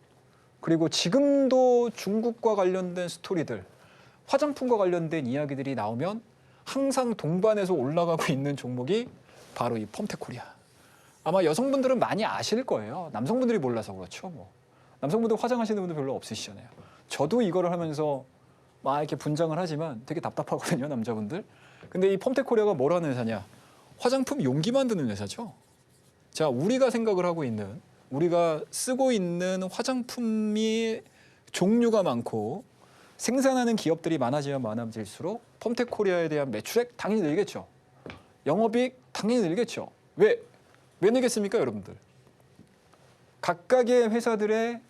그리고 지금도 중국과 관련된 스토리들, 화장품과 관련된 이야기들이 나오면 항상 동반해서 올라가고 있는 종목이 바로 이 펌텍코리아. 아마 여성분들은 많이 아실 거예요. 남성분들이 몰라서 그렇죠. 뭐. 남성분들 화장하시는 분들 별로 없으시잖아요. 저도 이거를 하면서 막 이렇게 분장을 하지만 되게 답답하거든요, 남자분들. 근데 이 펌텍코리아가 뭐라는 회사냐? 화장품 용기 만드는 회사죠. 자, 우리가 생각을 하고 있는, 우리가 쓰고 있는 화장품이 종류가 많고 생산하는 기업들이 많아지면 많아질수록 펌텍코리아에 대한 매출액 당연히 늘겠죠. 영업이익 당연히 늘겠죠. 왜 늘겠습니까, 여러분들? 각각의 회사들의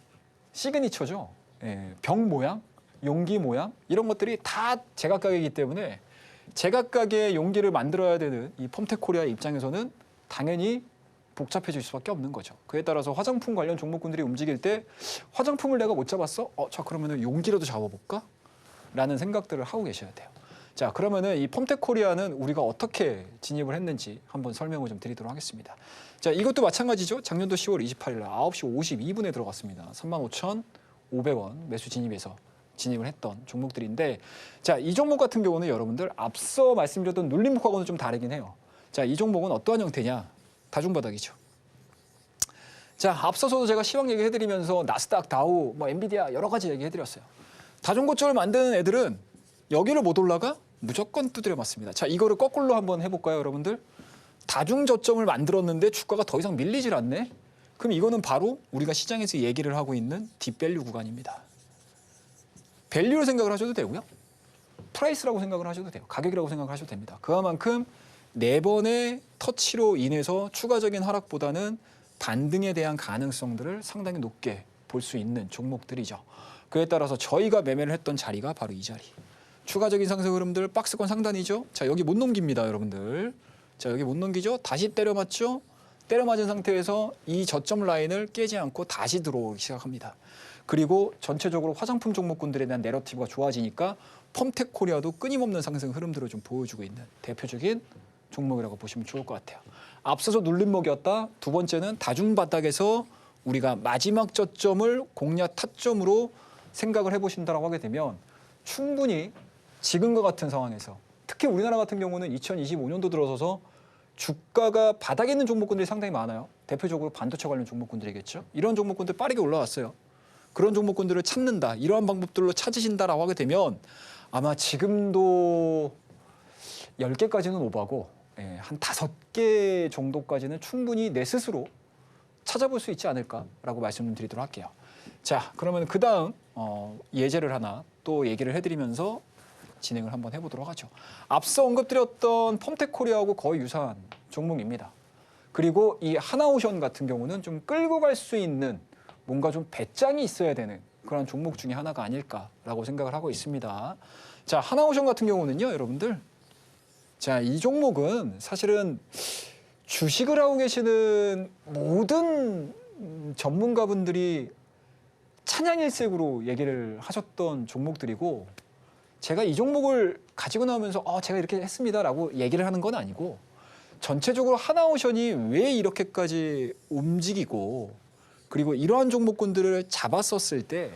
시그니처죠. 예, 병 모양, 용기 모양 이런 것들이 다 제각각이기 때문에 제각각의 용기를 만들어야 되는 이 펌텍코리아 입장에서는 당연히 복잡해질 수밖에 없는 거죠. 그에 따라서 화장품 관련 종목군들이 움직일 때 화장품을 내가 못 잡았어? 자, 그러면 용기라도 잡아볼까? 라는 생각들을 하고 계셔야 돼요. 자, 그러면은 이 펌텍코리아는 우리가 어떻게 진입을 했는지 한번 설명을 좀 드리도록 하겠습니다. 자, 이것도 마찬가지죠. 작년도 10월 28일 날 9시 52분에 들어갔습니다. 35,500원 매수 진입해서 진입을 했던 종목들인데, 자, 이 종목 같은 경우는 여러분들 앞서 말씀드렸던 눌림목하고는 좀 다르긴 해요. 자, 이 종목은 어떠한 형태냐? 다중바닥이죠. 자, 앞서서도 제가 시황 얘기해드리면서 나스닥, 다우, 뭐 엔비디아 여러 가지 얘기해드렸어요. 다중고점을 만드는 애들은 여기를 못 올라가? 무조건 두드려 맞습니다. 자, 이거를 거꾸로 한번 해볼까요, 여러분들? 다중저점을 만들었는데 주가가 더 이상 밀리질 않네? 그럼 이거는 바로 우리가 시장에서 얘기를 하고 있는 딥밸류 구간입니다. 밸류로 생각을 하셔도 되고요. 프라이스라고 생각을 하셔도 돼요. 가격이라고 생각을 하셔도 됩니다. 그만큼 4번의 터치로 인해서 추가적인 하락보다는 반등에 대한 가능성들을 상당히 높게 볼 수 있는 종목들이죠. 그에 따라서 저희가 매매를 했던 자리가 바로 이 자리. 추가적인 상승 흐름들 박스권 상단이죠. 자, 여기 못 넘깁니다, 여러분들. 자, 여기 못 넘기죠. 다시 때려 맞죠. 때려 맞은 상태에서 이 저점 라인을 깨지 않고 다시 들어오기 시작합니다. 그리고 전체적으로 화장품 종목군들에 대한 내러티브가 좋아지니까 펌텍코리아도 끊임없는 상승 흐름들을 좀 보여주고 있는 대표적인 종목이라고 보시면 좋을 것 같아요. 앞서서 눌림목이었다. 두 번째는 다중바닥에서 우리가 마지막 저점을 공략 타점으로 생각을 해보신다라고 하게 되면 충분히 지금과 같은 상황에서 특히 우리나라 같은 경우는 2025년도 들어서서 주가가 바닥에 있는 종목군들이 상당히 많아요. 대표적으로 반도체 관련 종목군들이겠죠. 이런 종목군들 빠르게 올라왔어요. 그런 종목군들을 찾는다. 이러한 방법들로 찾으신다라고 하게 되면 아마 지금도 10개까지는 오바고 한 5개 정도까지는 충분히 내 스스로 찾아볼 수 있지 않을까라고 말씀드리도록 할게요. 자, 그러면 그 다음 예제를 하나 또 얘기를 해드리면서 진행을 한번 해보도록 하죠. 앞서 언급드렸던 펌텍코리아하고 거의 유사한 종목입니다. 그리고 이 하나오션 같은 경우는 좀 끌고 갈 수 있는 뭔가 좀 배짱이 있어야 되는 그런 종목 중에 하나가 아닐까라고 생각을 하고 있습니다. 자, 하나오션 같은 경우는요, 여러분들. 자, 이 종목은 사실은 주식을 하고 계시는 모든 전문가분들이 찬양일색으로 얘기를 하셨던 종목들이고, 제가 이 종목을 가지고 나오면서 제가 이렇게 했습니다라고 얘기를 하는 건 아니고 전체적으로 하나오션이 왜 이렇게까지 움직이고 그리고 이러한 종목군들을 잡았었을 때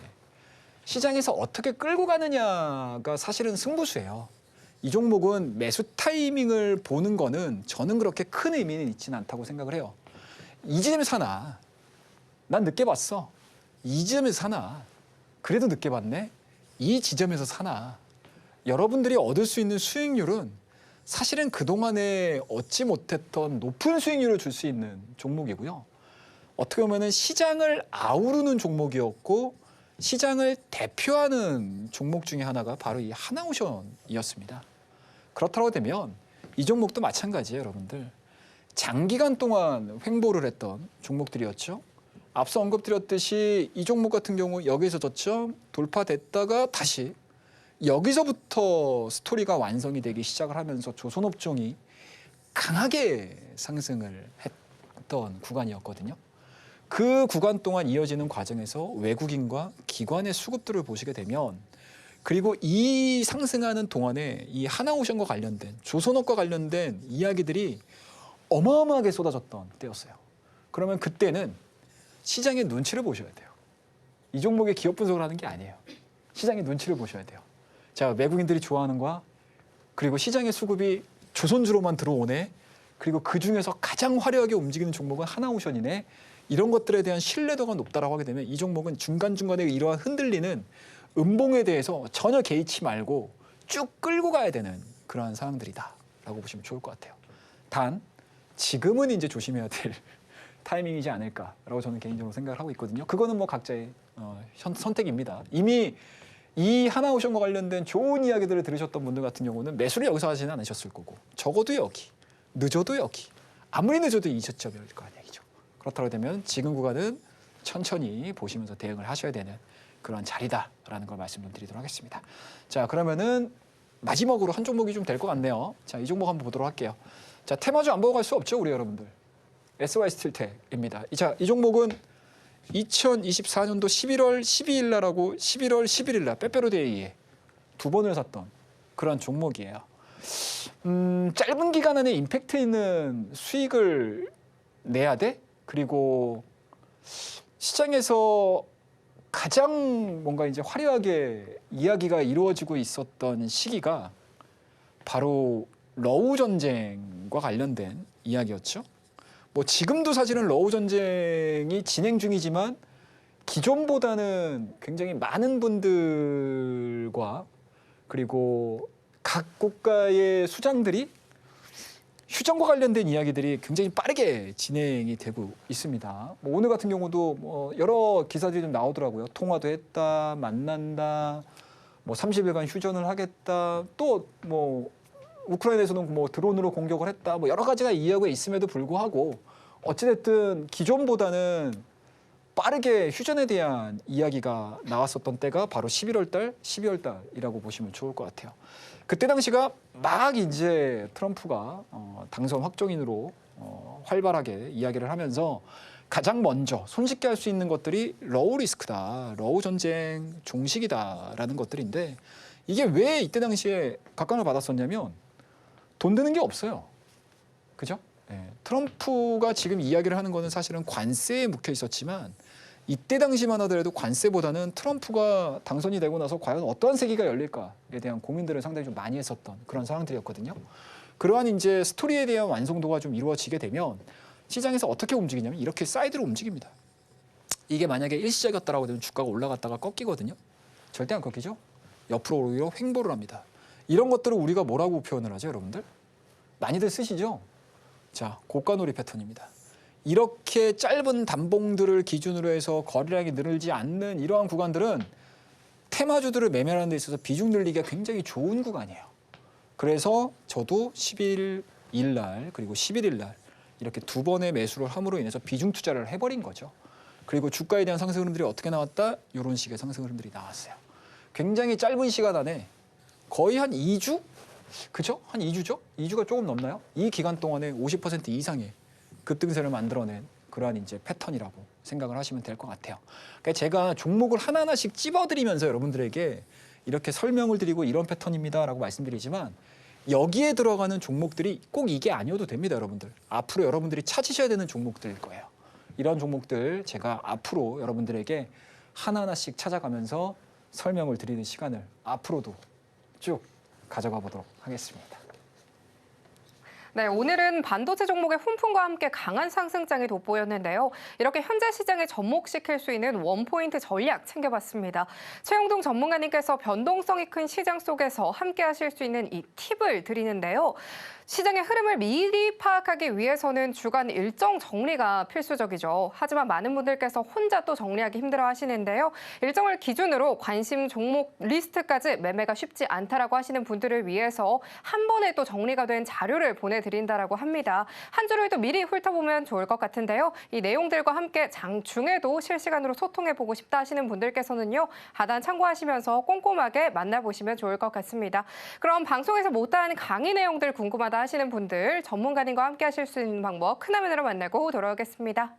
시장에서 어떻게 끌고 가느냐가 사실은 승부수예요. 이 종목은 매수 타이밍을 보는 거는 저는 그렇게 큰 의미는 있지는 않다고 생각을 해요. 이 지점에서 사나? 난 늦게 봤어. 이 지점에서 사나? 그래도 늦게 봤네? 이 지점에서 사나? 여러분들이 얻을 수 있는 수익률은 사실은 그동안에 얻지 못했던 높은 수익률을 줄 수 있는 종목이고요. 어떻게 보면 시장을 아우르는 종목이었고 시장을 대표하는 종목 중에 하나가 바로 이 하나오션이었습니다. 그렇다고 되면 이 종목도 마찬가지예요, 여러분들. 장기간 동안 횡보를 했던 종목들이었죠. 앞서 언급드렸듯이 이 종목 같은 경우 여기서 저점 돌파됐다가 다시 여기서부터 스토리가 완성이 되기 시작을 하면서 조선업종이 강하게 상승을 했던 구간이었거든요. 그 구간 동안 이어지는 과정에서 외국인과 기관의 수급들을 보시게 되면 그리고 이 상승하는 동안에 이 하나오션과 관련된 조선업과 관련된 이야기들이 어마어마하게 쏟아졌던 때였어요. 그러면 그때는 시장의 눈치를 보셔야 돼요. 이 종목의 기업 분석을 하는 게 아니에요. 시장의 눈치를 보셔야 돼요. 자, 외국인들이 좋아하는 거야. 그리고 시장의 수급이 조선주로만 들어오네. 그리고 그중에서 가장 화려하게 움직이는 종목은 하나오션이네. 이런 것들에 대한 신뢰도가 높다라고 하게 되면 이 종목은 중간중간에 이러한 흔들리는 음봉에 대해서 전혀 개의치 말고 쭉 끌고 가야 되는 그러한 상황들이다라고 보시면 좋을 것 같아요. 단 지금은 이제 조심해야 될 타이밍이지 않을까라고 저는 개인적으로 생각을 하고 있거든요. 그거는 뭐 각자의 선택입니다. 이미 이 하나오션과 관련된 좋은 이야기들을 들으셨던 분들 같은 경우는 매수를 여기서 하지는 않으셨을 거고 적어도 여기, 늦어도 여기, 아무리 늦어도 이 저점일 거 아니에요. 그렇다고 되면 지금 구간은 천천히 보시면서 대응을 하셔야 되는 그런 자리다라는 걸 말씀 좀 드리도록 하겠습니다. 자, 그러면은 마지막으로 한 종목이 좀 될 것 같네요. 자, 이 종목 한번 보도록 할게요. 자, 테마주 안 보고 갈 수 없죠, 우리 여러분들. SY스틸텍입니다. 자, 이 종목은 2024년도 11월 12일 날하고 11월 11일 날 빼빼로데이에 2번을 샀던 그런 종목이에요. 짧은 기간 안에 임팩트 있는 수익을 내야 돼? 그리고 시장에서 가장 뭔가 이제 화려하게 이야기가 이루어지고 있었던 시기가 바로 러우 전쟁과 관련된 이야기였죠. 뭐 지금도 사실은 러우 전쟁이 진행 중이지만 기존보다는 굉장히 많은 분들과 그리고 각 국가의 수장들이 휴전과 관련된 이야기들이 굉장히 빠르게 진행이 되고 있습니다. 뭐 오늘 같은 경우도 뭐 여러 기사들이 좀 나오더라고요. 통화도 했다, 만난다, 뭐 30일간 휴전을 하겠다, 또 뭐 우크라이나에서는 뭐 드론으로 공격을 했다, 뭐 여러 가지가 이야기가 있음에도 불구하고 어찌됐든 기존보다는 빠르게 휴전에 대한 이야기가 나왔었던 때가 바로 11월 달, 12월 달이라고 보시면 좋을 것 같아요. 그때 당시가 막 이제 트럼프가 당선 확정인으로 활발하게 이야기를 하면서 가장 먼저 손쉽게 할 수 있는 것들이 러우 리스크다, 러우 전쟁 종식이다라는 것들인데 이게 왜 이때 당시에 각광을 받았었냐면 돈 드는 게 없어요. 그죠? 네. 트럼프가 지금 이야기를 하는 거는 사실은 관세에 묵혀 있었지만 이때 당시만 하더라도 관세보다는 트럼프가 당선이 되고 나서 과연 어떠한 세계가 열릴까에 대한 고민들을 상당히 좀 많이 했었던 그런 상황들이었거든요. 그러한 이제 스토리에 대한 완성도가 좀 이루어지게 되면 시장에서 어떻게 움직이냐면 이렇게 사이드로 움직입니다. 이게 만약에 일시적이었다라고 되면 주가가 올라갔다가 꺾이거든요. 절대 안 꺾이죠. 옆으로 오히려 횡보를 합니다. 이런 것들을 우리가 뭐라고 표현을 하죠, 여러분들? 많이들 쓰시죠? 자, 고가놀이 패턴입니다. 이렇게 짧은 단봉들을 기준으로 해서 거래량이 늘지 않는 이러한 구간들은 테마주들을 매매하는 데 있어서 비중 늘리기가 굉장히 좋은 구간이에요. 그래서 저도 11일 날 그리고 11일 날 이렇게 두 번의 매수를 함으로 인해서 비중 투자를 해버린 거죠. 그리고 주가에 대한 상승 흐름들이 어떻게 나왔다? 이런 식의 상승 흐름들이 나왔어요. 굉장히 짧은 시간 안에 거의 한 2주? 그죠? 한 2주죠? 2주가 조금 넘나요? 이 기간 동안에 50% 이상의 급등세를 만들어낸 그러한 이제 패턴이라고 생각을 하시면 될 것 같아요. 그러니까 제가 종목을 하나하나씩 찝어드리면서 여러분들에게 이렇게 설명을 드리고 이런 패턴입니다라고 말씀드리지만 여기에 들어가는 종목들이 꼭 이게 아니어도 됩니다, 여러분들. 앞으로 여러분들이 찾으셔야 되는 종목들일 거예요. 이런 종목들 제가 앞으로 여러분들에게 하나하나씩 찾아가면서 설명을 드리는 시간을 앞으로도 쭉 가져가 보도록 하겠습니다. 네, 오늘은 반도체 종목의 훈풍과 함께 강한 상승장이 돋보였는데요. 이렇게 현재 시장에 접목시킬 수 있는 원포인트 전략 챙겨봤습니다. 최영동 전문가님께서 변동성이 큰 시장 속에서 함께 하실 수 있는 이 팁을 드리는데요. 시장의 흐름을 미리 파악하기 위해서는 주간 일정 정리가 필수적이죠. 하지만 많은 분들께서 혼자 또 정리하기 힘들어 하시는데요. 일정을 기준으로 관심 종목 리스트까지 매매가 쉽지 않다라고 하시는 분들을 위해서 한 번에 또 정리가 된 자료를 보내드린다라고 합니다. 한 주를 또 미리 훑어보면 좋을 것 같은데요. 이 내용들과 함께 장 중에도 실시간으로 소통해보고 싶다 하시는 분들께서는요. 하단 참고하시면서 꼼꼼하게 만나보시면 좋을 것 같습니다. 그럼 방송에서 못다한 강의 내용들 궁금하다 하시는 분들 전문가님과 함께 하실 수 있는 방법 큰 화면으로 만나고 돌아오겠습니다.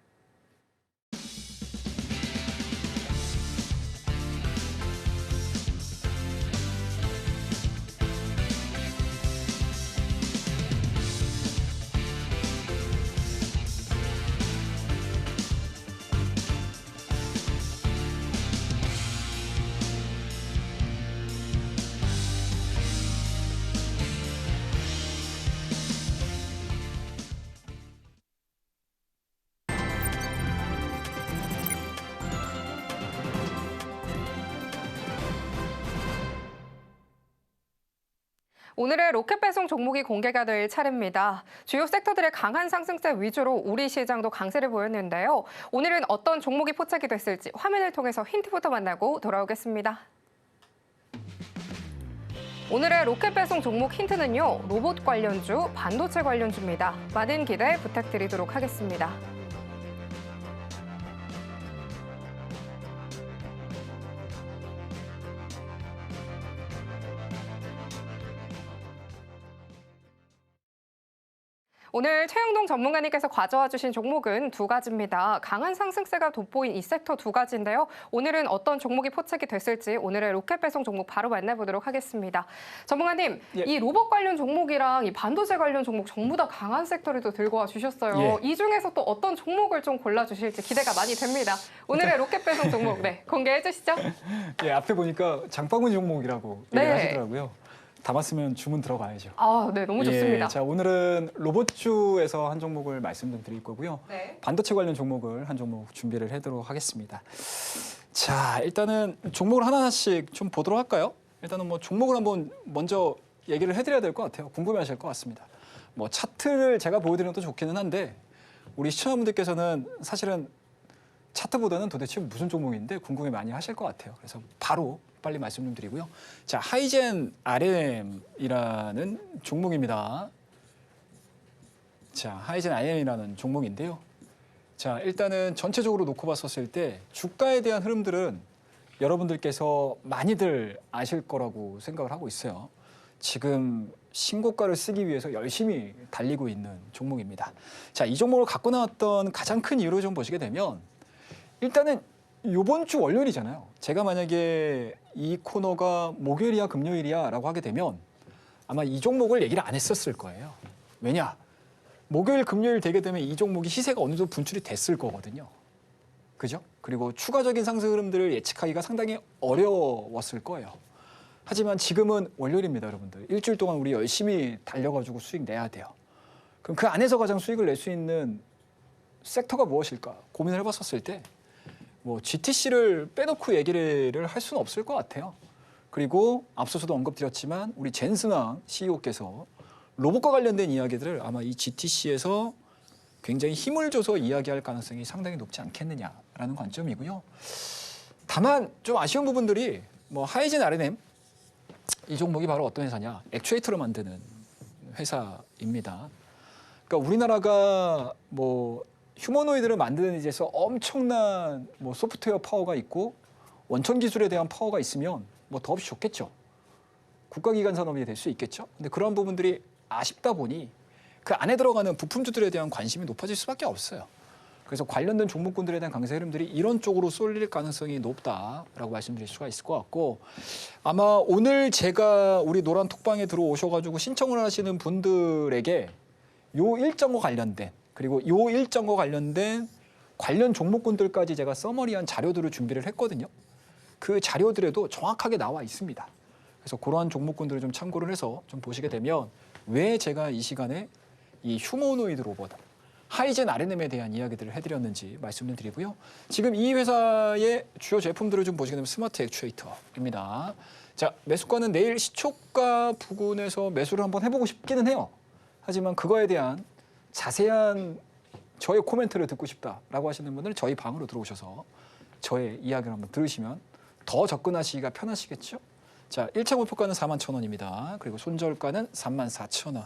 오늘의 로켓 배송 종목이 공개가 될 차례입니다. 주요 섹터들의 강한 상승세 위주로 우리 시장도 강세를 보였는데요. 오늘은 어떤 종목이 포착이 됐을지 화면을 통해서 힌트부터 만나고 돌아오겠습니다. 오늘의 로켓 배송 종목 힌트는요. 로봇 관련주, 반도체 관련주입니다. 많은 기대 부탁드리도록 하겠습니다. 오늘 최영동 전문가님께서 가져와 주신 종목은 두 가지입니다. 강한 상승세가 돋보인 이 섹터 두 가지인데요. 오늘은 어떤 종목이 포착이 됐을지 오늘의 로켓 배송 종목 바로 만나보도록 하겠습니다. 전문가님, 예. 이 로봇 관련 종목이랑 이 반도체 관련 종목 전부 다 강한 섹터를 또 들고 와 주셨어요. 예. 이 중에서 또 어떤 종목을 좀 골라 주실지 기대가 많이 됩니다. 오늘의 로켓 배송 종목 공개해 주시죠. 예, 앞에 보니까 장바구니 종목이라고 네. 얘기를 하시더라고요. 담았으면 주문 들어가야죠. 네, 너무 좋습니다. 예, 자, 오늘은 로봇주에서 한 종목을 말씀 좀 드릴 거고요. 네. 반도체 관련 종목을 한 종목 준비를 하도록 하겠습니다. 자, 일단은 종목을 하나씩 좀 보도록 할까요? 일단은 뭐 종목을 한번 먼저 얘기를 해드려야 될 것 같아요. 궁금해하실 것 같습니다. 뭐 차트를 제가 보여드리는 것도 좋기는 한데 우리 시청자분들께서는 사실은 차트보다는 도대체 무슨 종목인데 궁금해 많이 하실 것 같아요. 그래서 바로 빨리 말씀 좀 드리고요. 자, 하이젠 RM이라는 종목입니다. 자, 하이젠 RM이라는 종목인데요. 자, 일단은 전체적으로 놓고 봤었을 때 주가에 대한 흐름들은 여러분들께서 많이들 아실 거라고 생각을 하고 있어요. 지금 신고가를 쓰기 위해서 열심히 달리고 있는 종목입니다. 자, 이 종목을 갖고 나왔던 가장 큰 이유를 좀 보시게 되면 일단은 이번 주 월요일이잖아요. 제가 만약에 이 코너가 목요일이야 금요일이야 라고 하게 되면 아마 이 종목을 얘기를 안 했었을 거예요. 왜냐? 목요일 금요일 되게 되면 이 종목이 시세가 어느 정도 분출이 됐을 거거든요. 그죠? 그리고 추가적인 상승 흐름들을 예측하기가 상당히 어려웠을 거예요. 하지만 지금은 월요일입니다, 여러분들. 일주일 동안 우리 열심히 달려가지고 수익 내야 돼요. 그럼 그 안에서 가장 수익을 낼 수 있는 섹터가 무엇일까 고민을 해봤었을 때 뭐 GTC를 빼놓고 얘기를 할 수는 없을 것 같아요. 그리고 앞서서도 언급드렸지만 우리 젠슨왕 CEO께서 로봇과 관련된 이야기들을 아마 이 GTC에서 굉장히 힘을 줘서 이야기할 가능성이 상당히 높지 않겠느냐라는 관점이고요. 다만 좀 아쉬운 부분들이 뭐 하이젠 R&M 이 종목이 바로 어떤 회사냐? 액추에이터를 만드는 회사입니다. 그러니까 우리나라가 뭐 휴머노이드를 만드는 데서 엄청난 뭐 소프트웨어 파워가 있고 원천 기술에 대한 파워가 있으면 뭐 더없이 좋겠죠. 국가기관 산업이 될 수 있겠죠. 근데 그런 부분들이 아쉽다 보니 그 안에 들어가는 부품주들에 대한 관심이 높아질 수밖에 없어요. 그래서 관련된 종목군들에 대한 강세 흐름들이 이런 쪽으로 쏠릴 가능성이 높다라고 말씀드릴 수가 있을 것 같고 아마 오늘 제가 우리 노란 톡방에 들어오셔가지고 신청을 하시는 분들에게 요 일정과 관련된 그리고 요 일정과 관련된 관련 종목군들까지 제가 서머리한 자료들을 준비를 했거든요. 그 자료들에도 정확하게 나와 있습니다. 그래서 그러한 종목군들을 좀 참고를 해서 좀 보시게 되면 왜 제가 이 시간에 이 휴머노이드 로봇 하이젠 R&M에 대한 이야기들을 해드렸는지 말씀 좀 드리고요. 지금 이 회사의 주요 제품들을 좀 보시게 되면 스마트 액추에이터입니다. 자, 매수가는 내일 시초가 부근에서 매수를 한번 해보고 싶기는 해요. 하지만 그거에 대한 자세한 저의 코멘트를 듣고 싶다라고 하시는 분들은 저희 방으로 들어오셔서 저의 이야기를 한번 들으시면 더 접근하시기가 편하시겠죠? 자, 1차 목표가는 41,000원입니다. 그리고 손절가는 34,000원.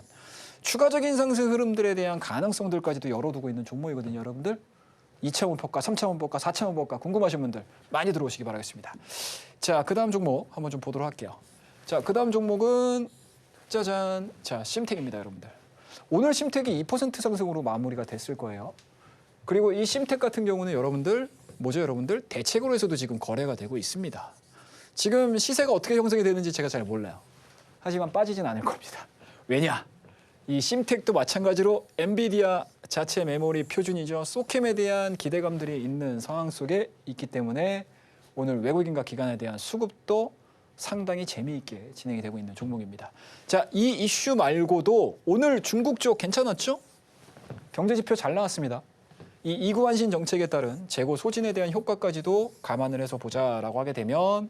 추가적인 상승 흐름들에 대한 가능성들까지도 열어두고 있는 종목이거든요, 여러분들. 2차 목표가, 3차 목표가, 4차 목표가 궁금하신 분들 많이 들어오시기 바라겠습니다. 자, 그 다음 종목 한번 좀 보도록 할게요. 자, 그 다음 종목은 짜잔, 자, 심텍입니다, 여러분들. 오늘 심텍이 2% 상승으로 마무리가 됐을 거예요. 그리고 이 심텍 같은 경우는 여러분들 뭐죠, 여러분들? 대책으로 해서도 지금 거래가 되고 있습니다. 지금 시세가 어떻게 형성이 되는지 제가 잘 몰라요. 하지만 빠지진 않을 겁니다. 왜냐? 이 심텍도 마찬가지로 엔비디아 자체 메모리 표준이죠. 소캠에 대한 기대감들이 있는 상황 속에 있기 때문에 오늘 외국인과 기관에 대한 수급도 상당히 재미있게 진행이 되고 있는 종목입니다. 자, 이 이슈 말고도 오늘 중국 쪽 괜찮았죠? 경제지표 잘 나왔습니다. 이 이구환신 정책에 따른 재고 소진에 대한 효과까지도 감안을 해서 보자라고 하게 되면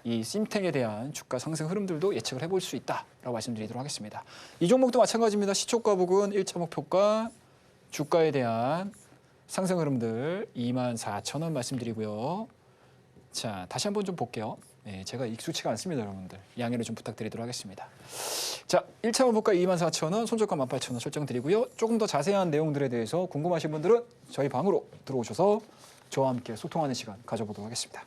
이 심텍에 대한 주가 상승 흐름들도 예측을 해볼 수 있다라고 말씀드리도록 하겠습니다. 이 종목도 마찬가지입니다. 시초가 부근 1차 목표가 주가에 대한 상승 흐름들 24,000원 말씀드리고요. 자, 다시 한번 좀 볼게요. 네, 제가 익숙치가 않습니다, 여러분들. 양해를 좀 부탁드리도록 하겠습니다. 자, 1차 목표가 24,000원, 손절가 18,000원 설정드리고요. 조금 더 자세한 내용들에 대해서 궁금하신 분들은 저희 방으로 들어오셔서 저와 함께 소통하는 시간 가져보도록 하겠습니다.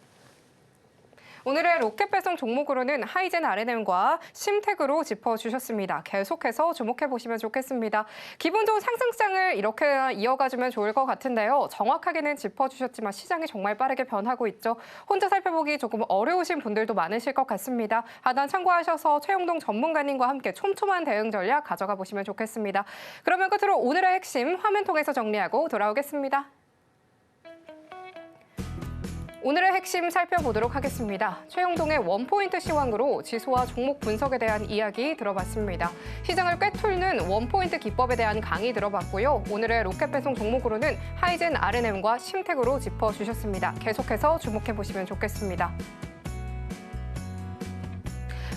오늘의 로켓 배송 종목으로는 하이젠 R&M과 심택으로 짚어주셨습니다. 계속해서 주목해보시면 좋겠습니다. 기분 좋은 상승장을 이렇게 이어가주면 좋을 것 같은데요. 정확하게는 짚어주셨지만 시장이 정말 빠르게 변하고 있죠. 혼자 살펴보기 조금 어려우신 분들도 많으실 것 같습니다. 하단 참고하셔서 최용동 전문가님과 함께 촘촘한 대응 전략 가져가 보시면 좋겠습니다. 그러면 끝으로 오늘의 핵심 화면 통해서 정리하고 돌아오겠습니다. 오늘의 핵심 살펴보도록 하겠습니다. 최용동의 원포인트 시황으로 지수와 종목 분석에 대한 이야기 들어봤습니다. 시장을 꿰뚫는 원포인트 기법에 대한 강의 들어봤고요. 오늘의 로켓 배송 종목으로는 하이젠 R&M과 심택으로 짚어주셨습니다. 계속해서 주목해보시면 좋겠습니다.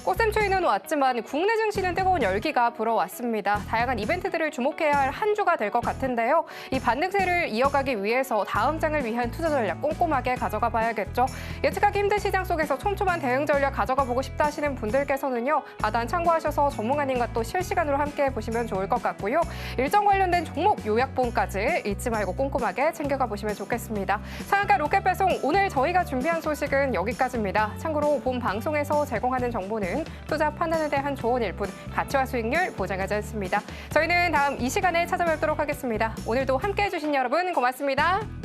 꽃샘추위는 왔지만 국내 증시는 뜨거운 열기가 불어왔습니다. 다양한 이벤트들을 주목해야 할 한 주가 될 것 같은데요. 이 반등세를 이어가기 위해서 다음 장을 위한 투자 전략 꼼꼼하게 가져가 봐야겠죠. 예측하기 힘든 시장 속에서 촘촘한 대응 전략 가져가 보고 싶다 하시는 분들께서는요. 하단 참고하셔서 전문가님과 또 실시간으로 함께 보시면 좋을 것 같고요. 일정 관련된 종목 요약본까지 잊지 말고 꼼꼼하게 챙겨가 보시면 좋겠습니다. 상한가 로켓 배송 오늘 저희가 준비한 소식은 여기까지입니다. 참고로 본 방송에서 제공하는 정보는 투자 판단에 대한 조언일 뿐 가치와 수익률 보장하지 않습니다. 저희는 다음 이 시간에 찾아뵙도록 하겠습니다. 오늘도 함께해 주신 여러분 고맙습니다.